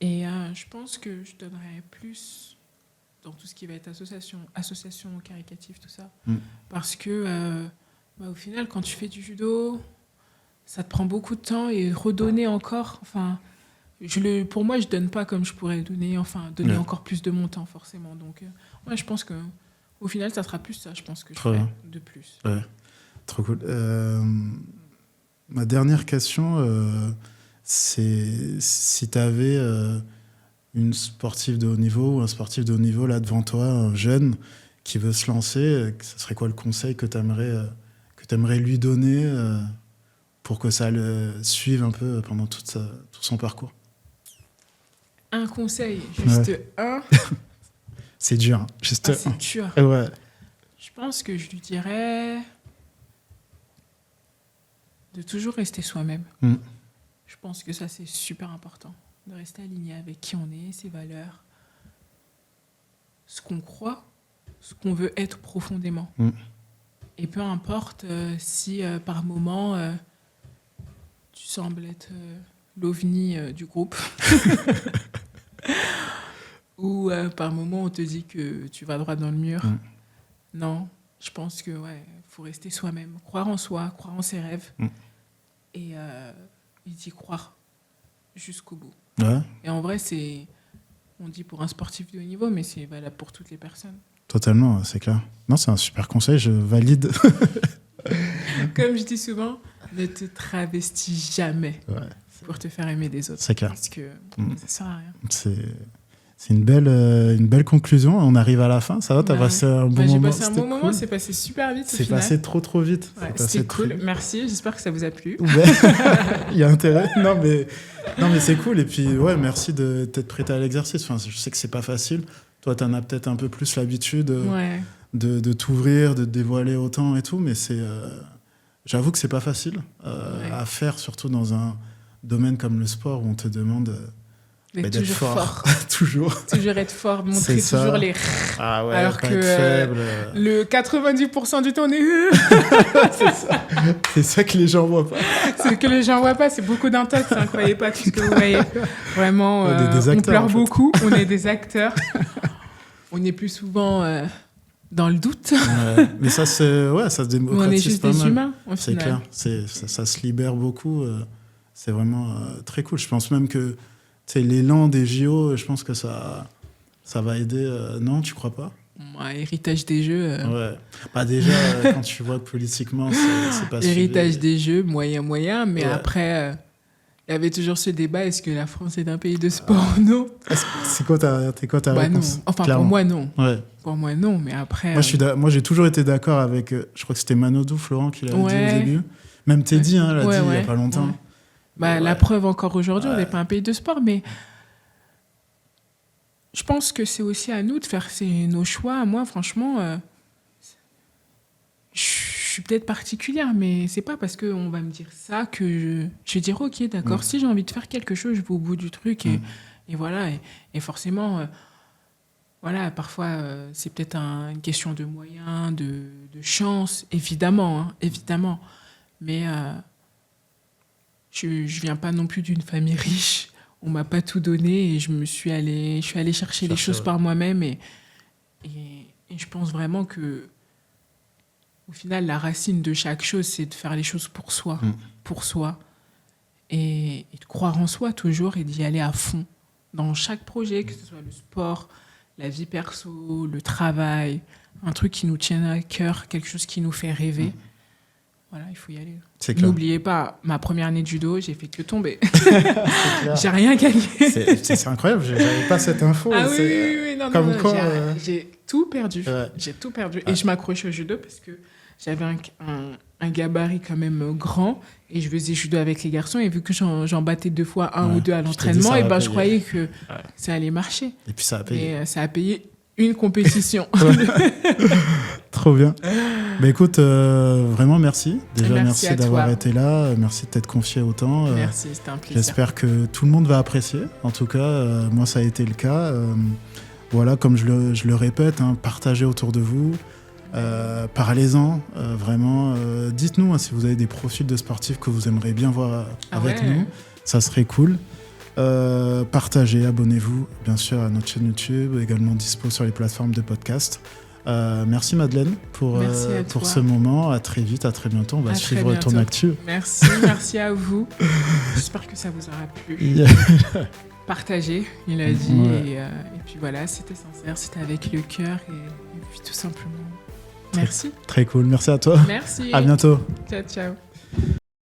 Et je pense que je donnerais plus dans tout ce qui va être association caricative, tout ça. Parce que au final, quand tu fais du judo, ça te prend beaucoup de temps et redonner encore, pour moi, je donne pas comme je pourrais donner encore plus de mon temps, forcément. Donc, je pense que Au final, ça sera plus ça, je pense, que je Trop ferai bien. de plus. Ouais, trop cool. Ma dernière question, c'est si tu avais une sportive de haut niveau ou un sportif de haut niveau là devant toi, un jeune qui veut se lancer, ce serait quoi le conseil que tu aimerais lui donner pour que ça le suive un peu pendant tout son parcours? Un conseil, juste un. C'est dur, hein. Juste c'est dur. Ouais. Je pense que je lui dirais de toujours rester soi-même. Je pense que ça, c'est super important. De rester aligné avec qui on est, ses valeurs, ce qu'on croit, ce qu'on veut être profondément. Et peu importe si par moment tu sembles être l'ovni du groupe ou par moment on te dit que tu vas droit dans le mur. Non, je pense que faut rester soi-même, croire en soi, croire en ses rêves et d'y croire jusqu'au bout. Ouais. Et en vrai, on dit pour un sportif de haut niveau, mais c'est valable pour toutes les personnes. Totalement, c'est clair. Non, c'est un super conseil, je valide. Comme je dis souvent, ne te travestis jamais pour te faire aimer des autres. C'est clair. Parce que ça sert à rien. C'est une belle conclusion. On arrive à la fin. Ça va, t'as passé un bon moment? J'ai passé un bon moment, c'est passé super vite. C'est passé trop vite. C'était cool, merci. J'espère que ça vous a plu. Il y a intérêt. Non, mais c'est cool. Et puis, merci de t'être prêté à l'exercice. Enfin, je sais que c'est pas facile. Toi, t'en as peut-être un peu plus l'habitude de t'ouvrir, de te dévoiler autant et tout. Mais j'avoue que c'est pas facile à faire, surtout dans un domaine comme le sport où on te demande... d'être fort. Toujours être fort, montrer toujours les... alors que le 90% du temps, on est... c'est ça que les gens voient pas. C'est que les gens voient pas, c'est beaucoup d'intox, hein, croyez pas tout ce que vous voyez. Vraiment, on pleure beaucoup, on est des acteurs. On est plus souvent dans le doute. Mais ça se démocratise. On est juste des humains, au c'est final. Clair, ça se libère beaucoup. C'est vraiment très cool. Je pense même que l'élan des JO, je pense que ça va aider. Non, tu crois pas? Héritage des Jeux. Déjà, quand tu vois que politiquement, c'est pas héritage suivi. des Jeux, moyen. Mais après, il y avait toujours ce débat, est-ce que la France est un pays de sport ou non? C'est quoi ta réponse? Non. Enfin, clairement. Pour moi, non. Ouais. Pour moi, non. Mais après... Moi, j'ai toujours été d'accord avec... je crois que c'était Manodou, Florent, qui l'avait dit au début. Même Teddy l'a dit il y a pas longtemps. La preuve encore aujourd'hui, on n'est pas un pays de sport, mais je pense que c'est aussi à nous de faire nos choix. Moi, franchement, je suis peut-être particulière, mais c'est pas parce qu'on va me dire ça que je vais dire ok, d'accord, si j'ai envie de faire quelque chose, je vais au bout du truc et voilà. Et forcément, parfois, c'est peut-être une question de moyens, de chance, évidemment. Mais... Je viens pas non plus d'une famille riche. On m'a pas tout donné et je suis allée chercher les choses par moi-même et je pense vraiment que au final la racine de chaque chose c'est de faire les choses pour soi et de croire en soi toujours et d'y aller à fond dans chaque projet, que ce soit le sport, la vie perso, le travail, un truc qui nous tient à cœur, quelque chose qui nous fait rêver. Voilà, il faut y aller. N'oubliez pas, ma première année de judo, j'ai fait que tomber. J'ai rien gagné. C'est incroyable, j'avais pas cette info. Non, j'ai tout perdu. J'ai tout perdu. Et je m'accrochais au judo parce que j'avais un gabarit quand même grand et je faisais judo avec les garçons et vu que j'en battais 2 fois, 1 ou 2 à l'entraînement, je croyais que ça allait marcher. Et puis ça a payé. Et ça a payé une compétition. Trop bien. Écoute, vraiment merci. Déjà, merci d'avoir été là. Merci de t'être confié autant. Merci, c'était un plaisir. J'espère que tout le monde va apprécier. En tout cas, moi, ça a été le cas. Voilà, comme je le répète, partagez autour de vous. Parlez-en, vraiment. Dites-nous si vous avez des profils de sportifs que vous aimeriez bien voir avec nous. Ça serait cool. Partagez, abonnez-vous, bien sûr, à notre chaîne YouTube, également dispo sur les plateformes de podcast. Merci Madeleine pour ce moment. À très vite, à très bientôt. On va suivre ton actu. Merci à vous. J'espère que ça vous aura plu. Partagez, il a dit. Et puis voilà, c'était sincère, c'était avec le cœur. Et puis tout simplement, merci. Très cool. Merci à toi. Merci. À bientôt. Ciao, ciao.